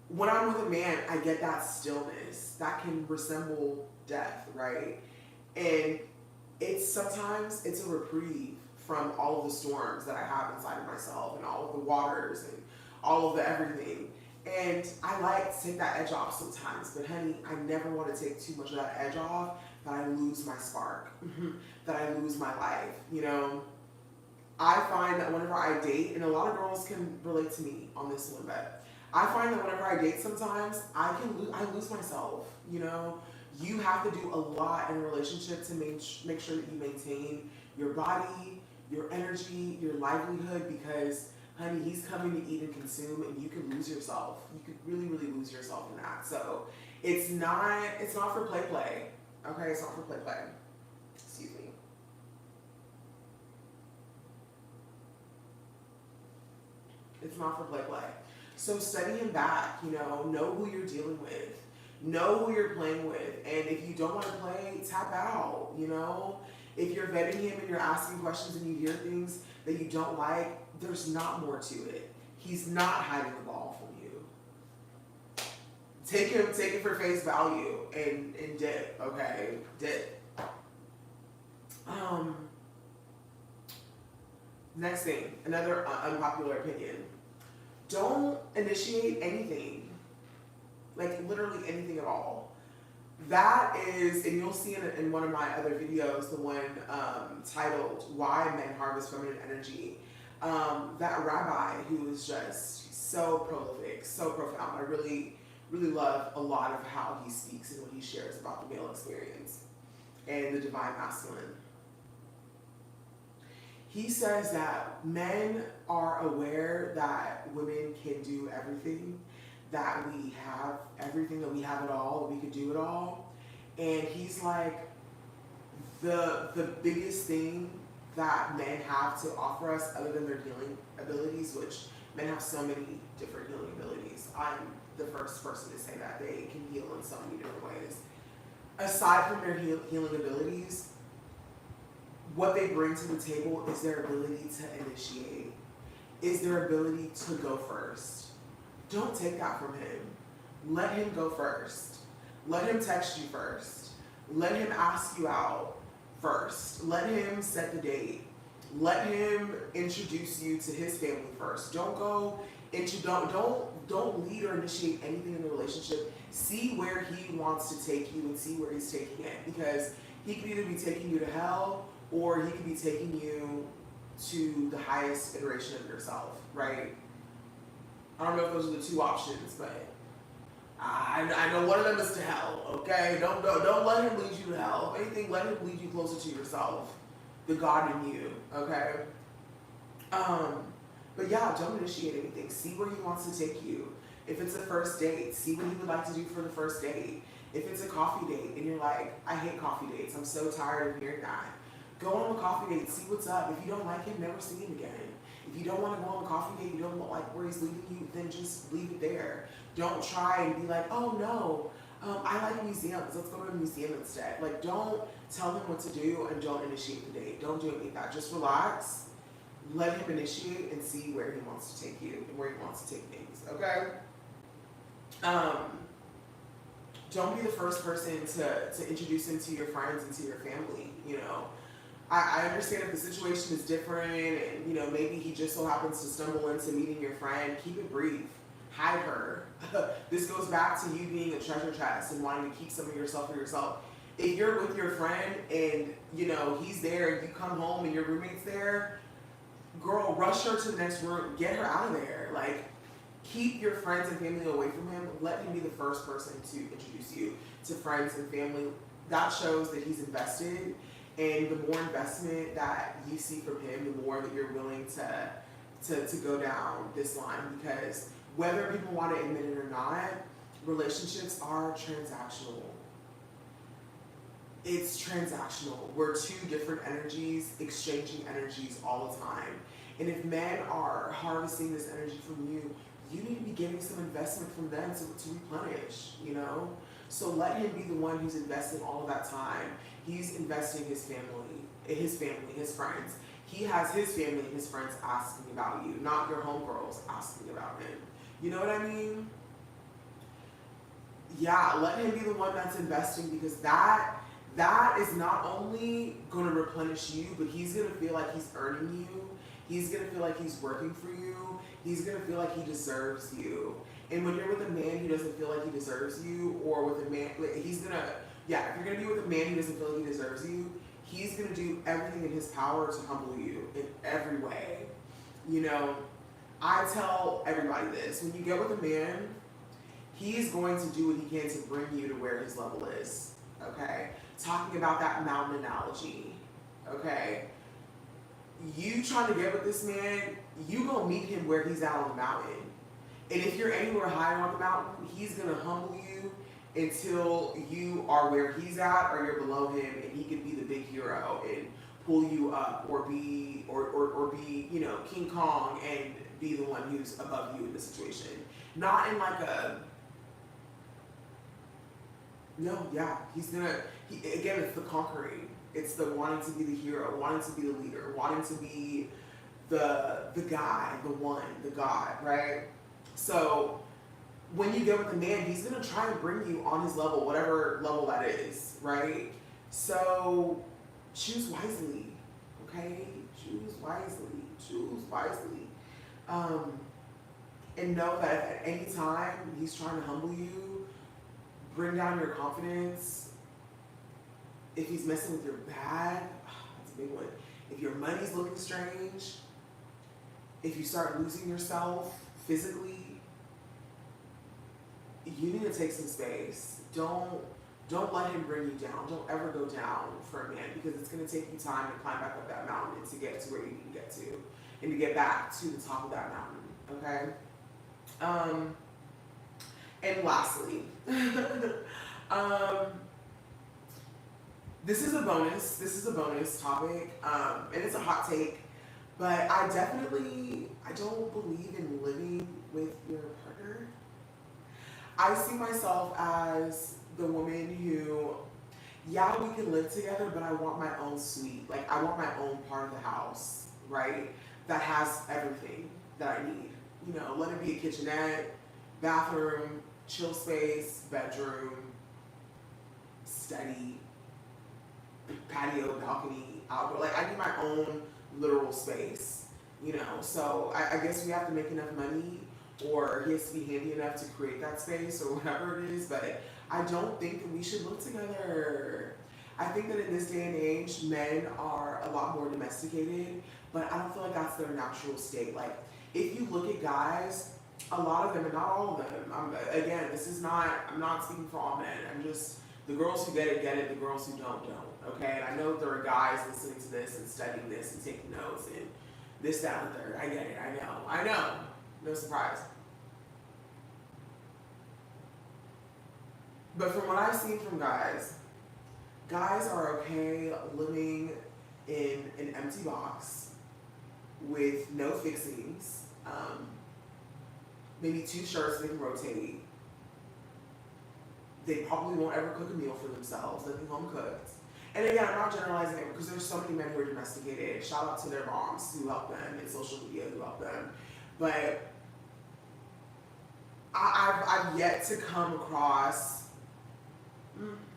when I'm with a man, I get that stillness that can resemble death, right? And sometimes it's a reprieve from all of the storms that I have inside of myself and all of the waters and all of the everything. And I like to take that edge off sometimes, but honey, I never want to take too much of that edge off that I lose my spark, that I lose my life, you know? I find that whenever I date, and a lot of girls can relate to me on this one, but I find that whenever I date sometimes, I lose myself, you know? You have to do a lot in a relationship to make sure that you maintain your body, your energy, your livelihood, because honey, he's coming to eat and consume, and you could lose yourself. You could really, really lose yourself in that. So it's not for play. Okay, it's not for play. Excuse me. It's not for play. So study him back, you know who you're dealing with. Know who you're playing with. And if you don't want to play, tap out, you know? If you're vetting him and you're asking questions and you hear things that you don't like, there's not more to it. He's not hiding the ball from you. Take it for face value and dip, okay? Dip. Next thing, another unpopular opinion. Don't initiate anything. Like, literally anything at all. That is, and you'll see in one of my other videos, the one titled Why Men Harvest Feminine Energy. That rabbi who is just so prolific, so profound. I really, really love a lot of how he speaks and what he shares about the male experience and the divine masculine. He says that men are aware that women can do everything, that we have everything, that we have it all, that we could do it all. And he's like, the biggest thing that men have to offer us other than their healing abilities, which men have so many different healing abilities. I'm the first person to say that. They can heal in so many different ways. Aside from their healing abilities, what they bring to the table is their ability to initiate, is their ability to go first. Don't take that from him. Let him go first. Let him text you first. Let him ask you out first. Let him set the date. Let him introduce you to his family first. Don't go Don't lead or initiate anything in the relationship. See where he wants to take you and see where he's taking it, because he could either be taking you to hell or he could be taking you to the highest iteration of yourself, right? I don't know if those are the two options, but I know one of them is to hell. Okay, don't let him lead you to hell. If anything, let him lead you closer to yourself, the God in you. Okay. But yeah, don't initiate anything. See where he wants to take you. If it's a first date, see what he would like to do for the first date. If it's a coffee date and you're like, I hate coffee dates, I'm so tired of hearing that. Go on a coffee date, see what's up. If you don't like him, never see him again. If you don't want to go on a coffee date, you don't like where he's leading you, then just leave it there. Don't try and be like, oh no, I like museums, let's go to a museum instead. Like, don't tell him what to do and don't initiate the date. Don't do any of that. Just relax, let him initiate and see where he wants to take you and where he wants to take things, okay? Don't be the first person to introduce him to your friends and to your family, you know. I understand if the situation is different and, you know, maybe he just so happens to stumble into meeting your friend, keep it brief. Hide her. This goes back to you being a treasure chest and wanting to keep some of yourself for yourself. If you're with your friend and, you know, he's there and you come home and your roommate's there, girl, rush her to the next room. Get her out of there. Like, keep your friends and family away from him. Let him be the first person to introduce you to friends and family. That shows that he's invested. And the more investment that you see from him, the more that you're willing to go down this line. Because whether people want to admit it or not, relationships are transactional. It's transactional. We're two different energies exchanging energies all the time. And if men are harvesting this energy from you, you need to be getting some investment from them to replenish, you know? So let him be the one who's investing all of that time. He's investing his family, his friends. He has his family and his friends asking about you, not your homegirls asking about him. You know what I mean? Yeah, let him be the one that's investing, because that is not only going to replenish you, but he's going to feel like he's earning you. He's going to feel like he's working for you. He's going to feel like he deserves you. And when you're with a man who doesn't feel like he deserves you, or with a man, he's going to, if you're going to be with a man who doesn't feel like he deserves you, he's going to do everything in his power to humble you in every way. You know, I tell everybody this. When you go with a man, he's going to do what he can to bring you to where his level is, okay? Talking about that mountain analogy, okay? You trying to get with this man, you gonna meet him where he's at on the mountain. And if you're anywhere higher on the mountain, he's gonna humble you until you are where he's at or you're below him, and he can be the big hero and pull you up, or be you know, King Kong and be the one who's above you in the situation. Not in like a again, it's the conquering. It's the wanting to be the hero, wanting to be the leader, wanting to be the guy, the one, the God, right? So when you get with a man, he's gonna try and bring you on his level, whatever level that is, right? So choose wisely, okay? Choose wisely. And know that if at any time he's trying to humble you, bring down your confidence. If he's messing with your bag, that's a big one. If your money's looking strange, if you start losing yourself physically, you need to take some space. Don't let him bring you down. Don't ever go down for a man, because it's going to take you time to climb back up that mountain and to get to where you need to get to, and to get back to the top of that mountain, okay? And lastly, this is a bonus topic, and it's a hot take, but I don't believe in living with your partner. I see myself as the woman who, we can live together, but I want my own suite. Like, I want my own part of the house, right? That has everything that I need. You know, let it be a kitchenette, bathroom, chill space, bedroom, study, patio, balcony, outdoor. Like, I need my own literal space, you know? So I guess we have to make enough money or he has to be handy enough to create that space or whatever it is. But I don't think that we should live together. I think that in this day and age, men are a lot more domesticated, but I don't feel like that's their natural state. Like, if you look at guys, a lot of them, and not all of them, again, I'm not speaking for all men. I'm just, the girls who get it, the girls who don't. Okay? And I know there are guys listening to this and studying this and taking notes and this, that, and the third. I get it. I know. No surprise. But from what I've seen from guys are okay living in an empty box with no fixings, maybe 2 shirts they can rotate. They probably won't ever cook a meal for themselves. They'll be home cooked. And again, I'm not generalizing it because there's so many men who are domesticated. Shout out to their moms who help them and social media who help them. But I've yet to come across.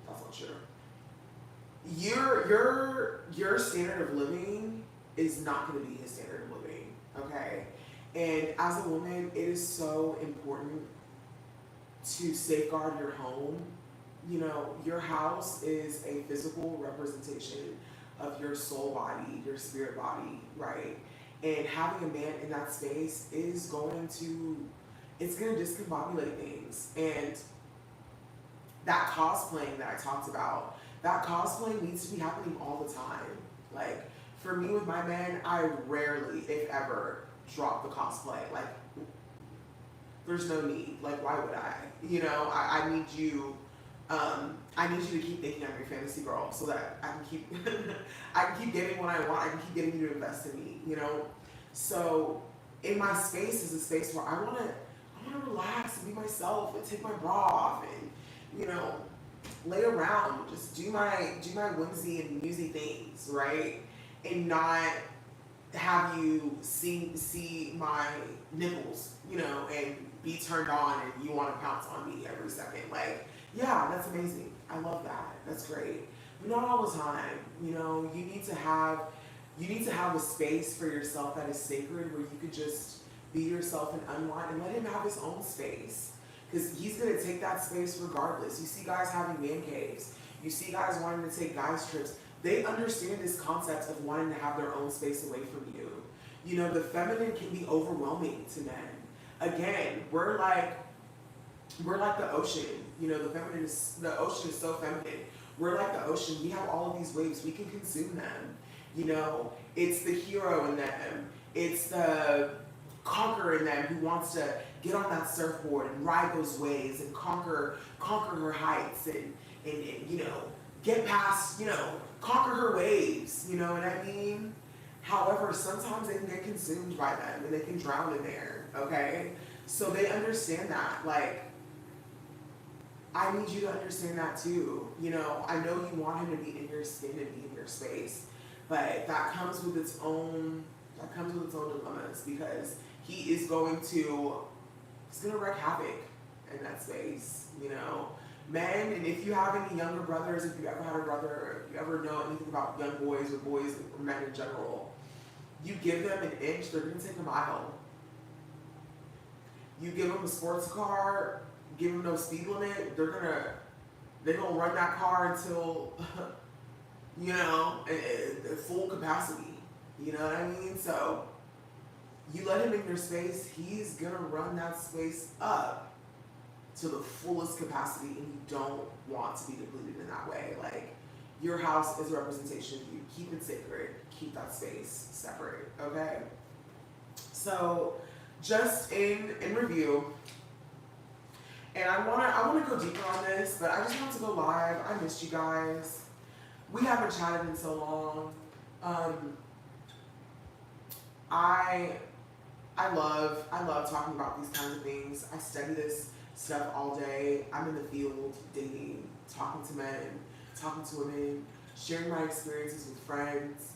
That's not true. Your standard of living is not going to be his standard of living. Okay, and as a woman, it is so important to safeguard your home. You know, your house is a physical representation of your soul body, your spirit body, right? And having a man in that space is going to discombobulate things. And that cosplaying that I talked about, that cosplay needs to be happening all the time. Like, for me with my men, I rarely, if ever, drop the cosplay. Like, there's no need. Like, why would I? You know, I need you. I need you to keep thinking I'm your fantasy girl, so that I can keep, I can keep getting what I want. I can keep getting you to invest in me. You know, so in my space is a space where I wanna relax and be myself and take my bra off and, you know, lay around, just do my whimsy and musy things, right? And not have you see my nipples, you know, and be turned on and you want to pounce on me every second. Like, yeah, that's amazing. I love that. That's great. But not all the time. You know, you need to have a space for yourself that is sacred where you could just be yourself and unwind and let him have his own space. Because he's going to take that space regardless. You see guys having man caves. You see guys wanting to take guys trips. They understand this concept of wanting to have their own space away from you. You know, the feminine can be overwhelming to men. Again, we're like the ocean. You know, the ocean is so feminine. We're like the ocean. We have all of these waves. We can consume them. You know, it's the hero in them. It's the conqueror in them who wants to get on that surfboard and ride those waves and conquer her heights and you know, get past, you know, conquer her waves, you know what I mean? However, sometimes they can get consumed by them and they can drown in there, okay? So they understand that. Like, I need you to understand that too. You know, I know you want him to be in your skin and be in your space, but that comes with its own dilemmas because he's gonna wreak havoc in that space, you know. Men, and if you have any younger brothers, if you ever had a brother, or if you ever know anything about young boys or men in general, you give them an inch, they're gonna take a mile. You give them a sports car, give them no speed limit, they're gonna run that car until, you know, at full capacity. You know what I mean? So you let him in your space, he's gonna run that space up to the fullest capacity, and you don't want to be depleted in that way. Like, your house is a representation of you. Keep it sacred. Keep that space separate, okay? So, just in review, and I wanna go deeper on this, but I just want to go live. I missed you guys. We haven't chatted in so long. I love talking about these kinds of things. I study this stuff all day. I'm in the field, dating, talking to men, talking to women, sharing my experiences with friends.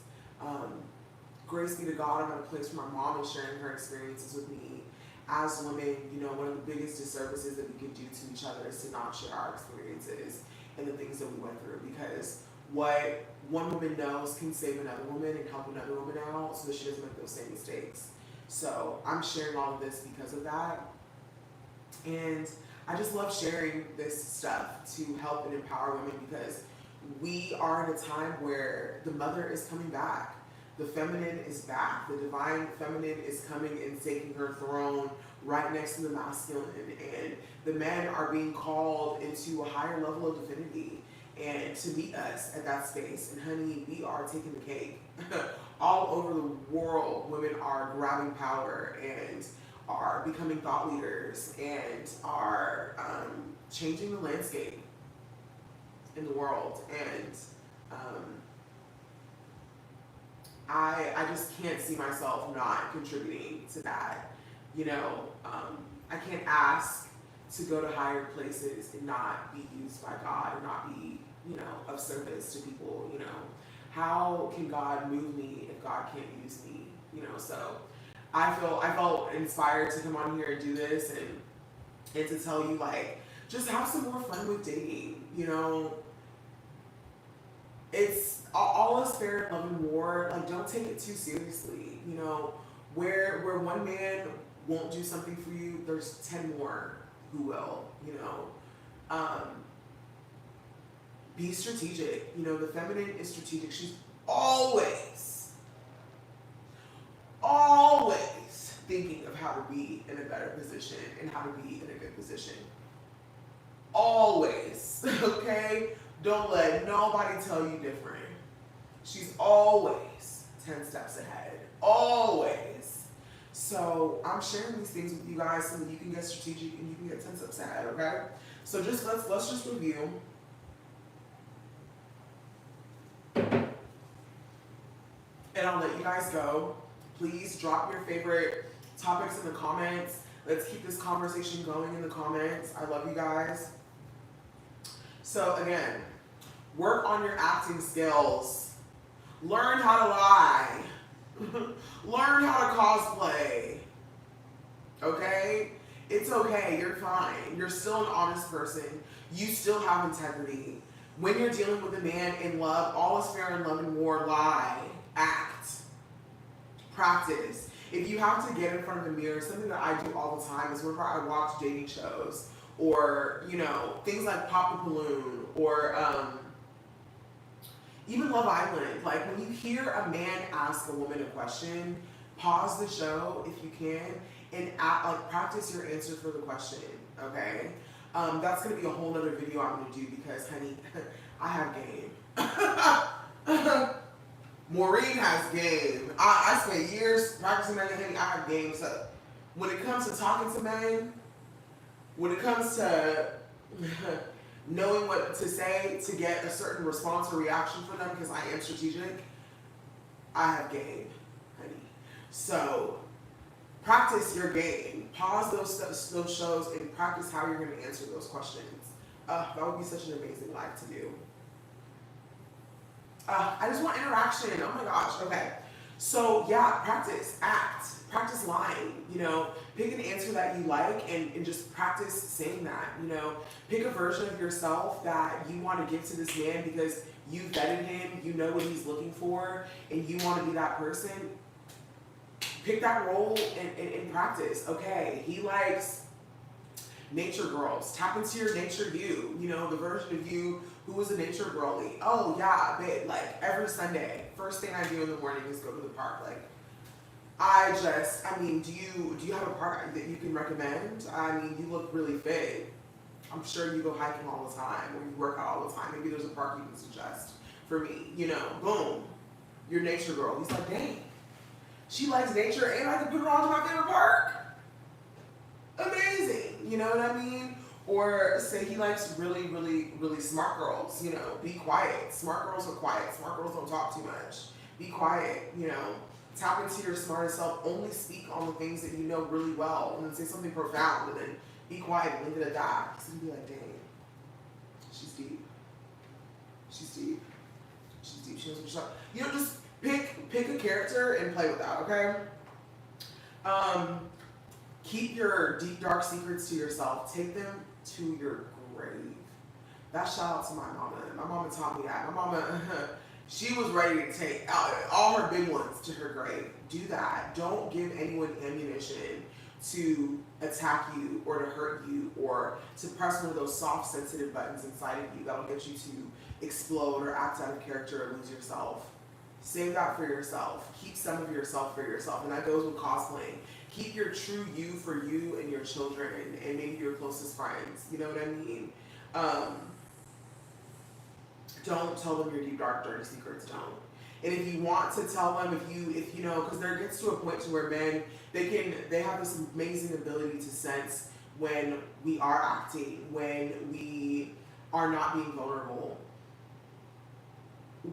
Grace be to God, I'm at a place where my mom is sharing her experiences with me. As women, you know, one of the biggest disservices that we can do to each other is to not share our experiences and the things that we went through, because what one woman knows can save another woman and help another woman out so that she doesn't make those same mistakes. So I'm sharing all of this because of that. And I just love sharing this stuff to help and empower women because we are in a time where the mother is coming back. The feminine is back. The divine feminine is coming and taking her throne right next to the masculine. And the men are being called into a higher level of divinity and to meet us at that space. And honey, we are taking the cake. All over the world, women are grabbing power and are becoming thought leaders and are changing the landscape in the world. And I just can't see myself not contributing to that. You know, I can't ask to go to higher places and not be used by God and not be, you know, of service to people. You know, how can God move me if God can't use me? You know, so I felt inspired to come on here and do this and to tell you, like, just have some more fun with dating. You know, it's all is fair in love and war. Like, don't take it too seriously. You know, where one man won't do something for you, there's 10 more who will. You know, be strategic. You know, the feminine is strategic. She's always thinking of how to be in a better position and how to be in a good position. Always, okay? Don't let nobody tell you different. She's always 10 steps ahead. Always. So I'm sharing these things with you guys so that you can get strategic and you can get 10 steps ahead, okay? So just let's just review. And I'll let you guys go. Please drop your favorite topics in the comments. Let's keep this conversation going in the comments. I love you guys. So again, work on your acting skills. Learn how to lie. Learn how to cosplay. Okay? It's okay. You're fine. You're still an honest person. You still have integrity. When you're dealing with a man in love, all is fair in love and war. Lie. Act. Practice. If you have to get in front of the mirror, something that I do all the time is whenever I watch dating shows or, you know, things like Pop the Balloon or even Love Island. Like, when you hear a man ask a woman a question, pause the show if you can and practice your answer for the question, okay? That's going to be a whole other video I'm going to do because, honey, I have game. Maureen has game. I spent years practicing that, honey. I have game. So when it comes to talking to men, when it comes to knowing what to say to get a certain response or reaction from them, because I am strategic, I have game, honey. So practice your game. Pause those shows and practice how you're going to answer those questions. That would be such an amazing life to do. I just want interaction. Oh my gosh. Okay. So yeah, practice, act, practice lying, you know, pick an answer that you like and just practice saying that, you know, pick a version of yourself that you want to give to this man because you vetted him, you know what he's looking for, and you want to be that person. Pick that role and practice. Okay, he likes nature girls. Tap into your nature you know, the version of you who was a nature girly. Oh yeah, babe, like every Sunday, first thing I do in the morning is go to the park. Like, I mean, do you have a park that you can recommend? I mean, you look really fit. I'm sure you go hiking all the time or you work out all the time. Maybe there's a park you can suggest for me, you know, boom, you're nature girl. He's like, dang, she likes nature and I can put her on to my favorite park. Amazing, you know what I mean? Or say he likes really, really, really smart girls, you know, be quiet. Smart girls are quiet. Smart girls don't talk too much. Be quiet, you know, tap into your smartest self. Only speak on the things that you know really well and then say something profound and then be quiet and leave it at that. He's gonna be like, dang, she's deep. She's deep. She's deep. She knows what's up. You know, just pick a character and play with that, okay? Keep your deep, dark secrets to yourself. Take them to your grave. That shout out to my mama. My mama taught me that. My mama, she was ready to take out all her big ones to her grave. Do that. Don't give anyone ammunition to attack you or to hurt you or to press one of those soft, sensitive buttons inside of you that'll get you to explode or act out of character or lose yourself. Save that for yourself. Keep some of yourself for yourself. And that goes with cosplaying. Keep your true you for you and your children and maybe your closest friends. You know what I mean? Um, don't tell them your deep, dark, dirty secrets. Don't. And if you want to tell them, if you know, because there gets to a point to where men, they have this amazing ability to sense when we are acting, when we are not being vulnerable.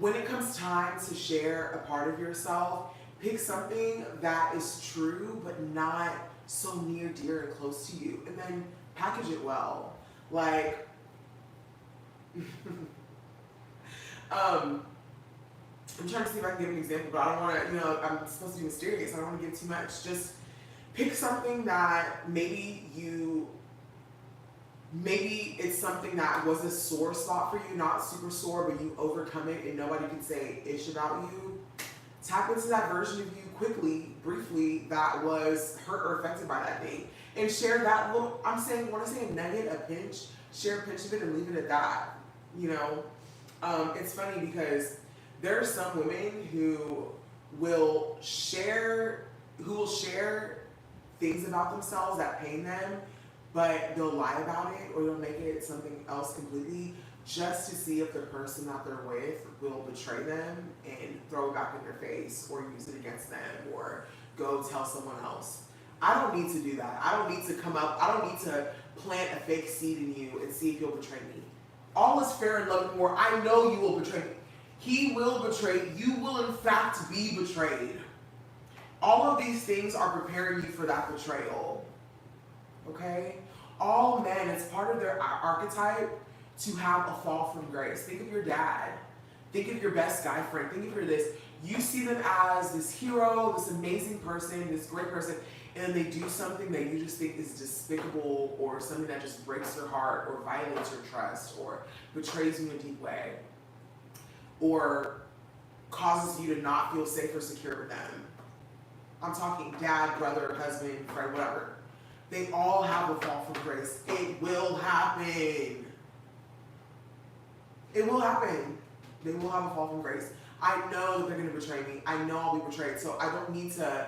When it comes time to share a part of yourself, pick something that is true but not so near, dear, and close to you, and then package it well. Like, I'm trying to see if I can give an example, but I don't want to, I'm supposed to be mysterious. I don't want to give too much. Just pick something that maybe it's something that was a sore spot for you, not super sore, but you overcome it and nobody can say ish about you. Tap into that version of you quickly, briefly, that was hurt or affected by that thing. And share that little, when I say a nugget, a pinch, share a pinch of it and leave it at that. It's funny because there are some women who will share things about themselves that pain them, but they'll lie about it or they'll make it something else completely just to see if the person that they're with will betray them and throw it back in their face or use it against them or go tell someone else. I don't need to do that. I don't need to plant a fake seed in you and see if you'll betray me. All is fair in love and war. I know you will betray me. He will betray. You will in fact be betrayed. All of these things are preparing you for that betrayal. Okay? All men, it's part of their archetype to have a fall from grace. Think of your dad. Think of your best guy friend. Think of this. You see them as this hero, this amazing person, this great person, and they do something that you just think is despicable or something that just breaks your heart or violates your trust or betrays you in a deep way or causes you to not feel safe or secure with them. I'm talking dad, brother, husband, friend, whatever. They all have a fall from grace. It will happen. It will happen. They will have a fall from grace. I know that they're going to betray me. I know I'll be betrayed. So I don't need to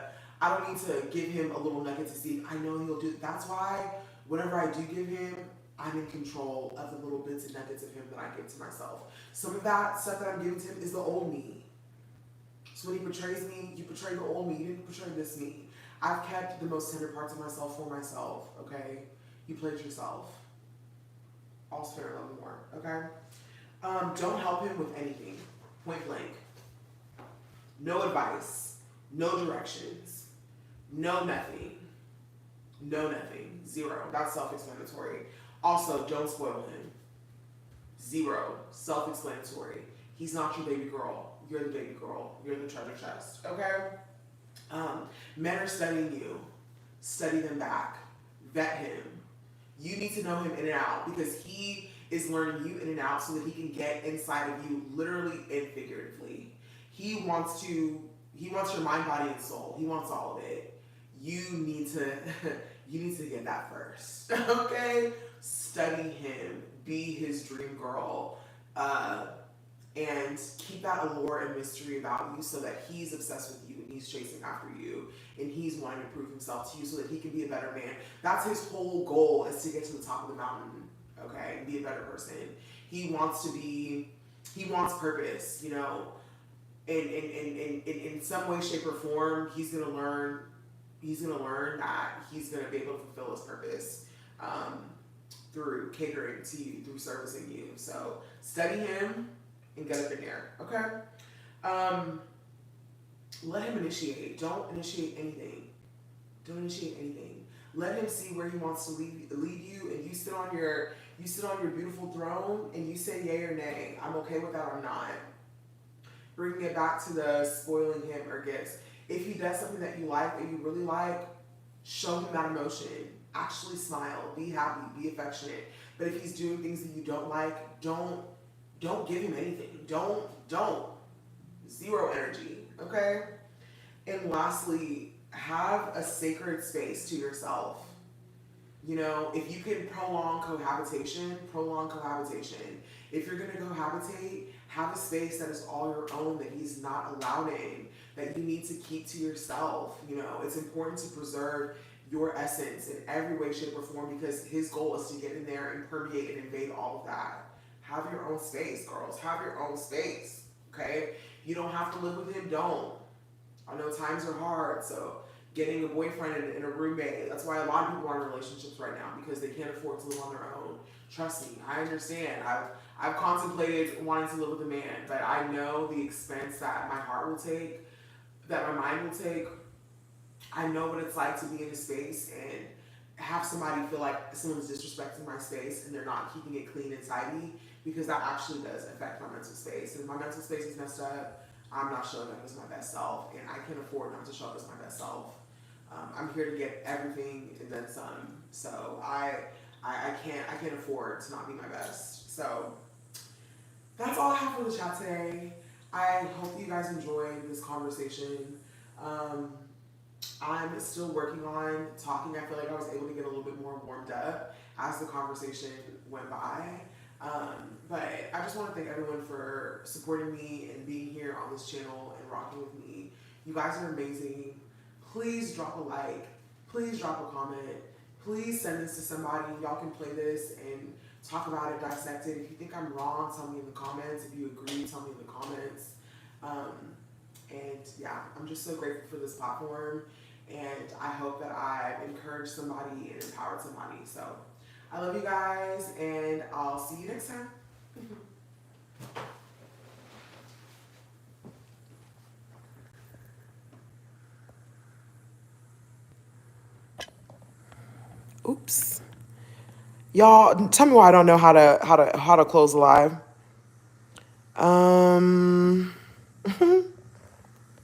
give him a little nugget to see. I know he'll do it. That's why whatever I do give him, I'm in control of the little bits and nuggets of him that I give to myself. Some of that stuff that I'm giving to him is the old me. So when he betrays me, you betray the old me. You didn't betray this me. I've kept the most tender parts of myself for myself, okay? You played yourself. All's fair, love, and war, okay? Don't help him with anything, point blank. No advice, no directions, no nothing, zero. That's self-explanatory. Also, don't spoil him. Zero, self-explanatory. He's not your baby girl. You're the baby girl. You're the treasure chest, okay? Men are studying you. Study them back. Vet him. You need to know him in and out because he is learning you in and out so that he can get inside of you literally and figuratively. He wants your mind, body, and soul. He wants all of it. You need to get that first. Okay? Study him. Be his dream girl. And keep that allure and mystery about you so that he's obsessed with you and he's chasing after you and he's wanting to prove himself to you so that he can be a better man. That's his whole goal, is to get to the top of the mountain, okay, and be a better person. He wants purpose, in some way, shape, or form. He's gonna learn that he's gonna be able to fulfill his purpose through catering to you, through servicing you. So study him and get up in there, okay? Let him initiate. Don't initiate anything. Let him see where he wants to lead you, and you sit on your beautiful throne, and you say yay or nay. I'm okay with that or not. Bringing it back to the spoiling him or gifts. If he does something that you like, that you really like, show him that emotion. Actually smile. Be happy. Be affectionate. But if he's doing things that you don't like, don't give him anything. Don't. Zero energy, okay? And lastly, have a sacred space to yourself. You know, if you can prolong cohabitation, prolong cohabitation. If you're gonna cohabitate, have a space that is all your own, that he's not allowed in, that you need to keep to yourself. You know, it's important to preserve your essence in every way, shape, or form, because his goal is to get in there and permeate and invade all of that. Have your own space, girls. Have your own space. Okay? You don't have to live with him, don't. I know times are hard, so getting a boyfriend and a roommate, that's why a lot of people are in relationships right now, because they can't afford to live on their own. Trust me, I understand. I've contemplated wanting to live with a man, but I know the expense that my heart will take, that my mind will take. I know what it's like to be in a space and have somebody feel like someone's disrespecting my space and they're not keeping it clean and tidy, because that actually does affect my mental space. And if my mental space is messed up, I'm not showing up as my best self, and I can afford not to show up as my best self. I'm here to get everything and then some. So I can't afford to not be my best. So that's all I have for the chat today. I hope you guys enjoyed this conversation. Um, I'm still working on talking. I feel like I was able to get a little bit more warmed up as the conversation went by. But I just want to thank everyone for supporting me and being here on this channel and rocking with me. You guys are amazing. Please drop a like. Please drop a comment. Please send this to somebody. Y'all can play this and talk about it, dissect it. If you think I'm wrong, tell me in the comments. If you agree, tell me in the comments. And yeah, I'm just so grateful for this platform. And I hope that I've encouraged somebody and empowered somebody. So I love you guys, and I'll see you next time. Oops. Y'all, tell me why I don't know how to close the live.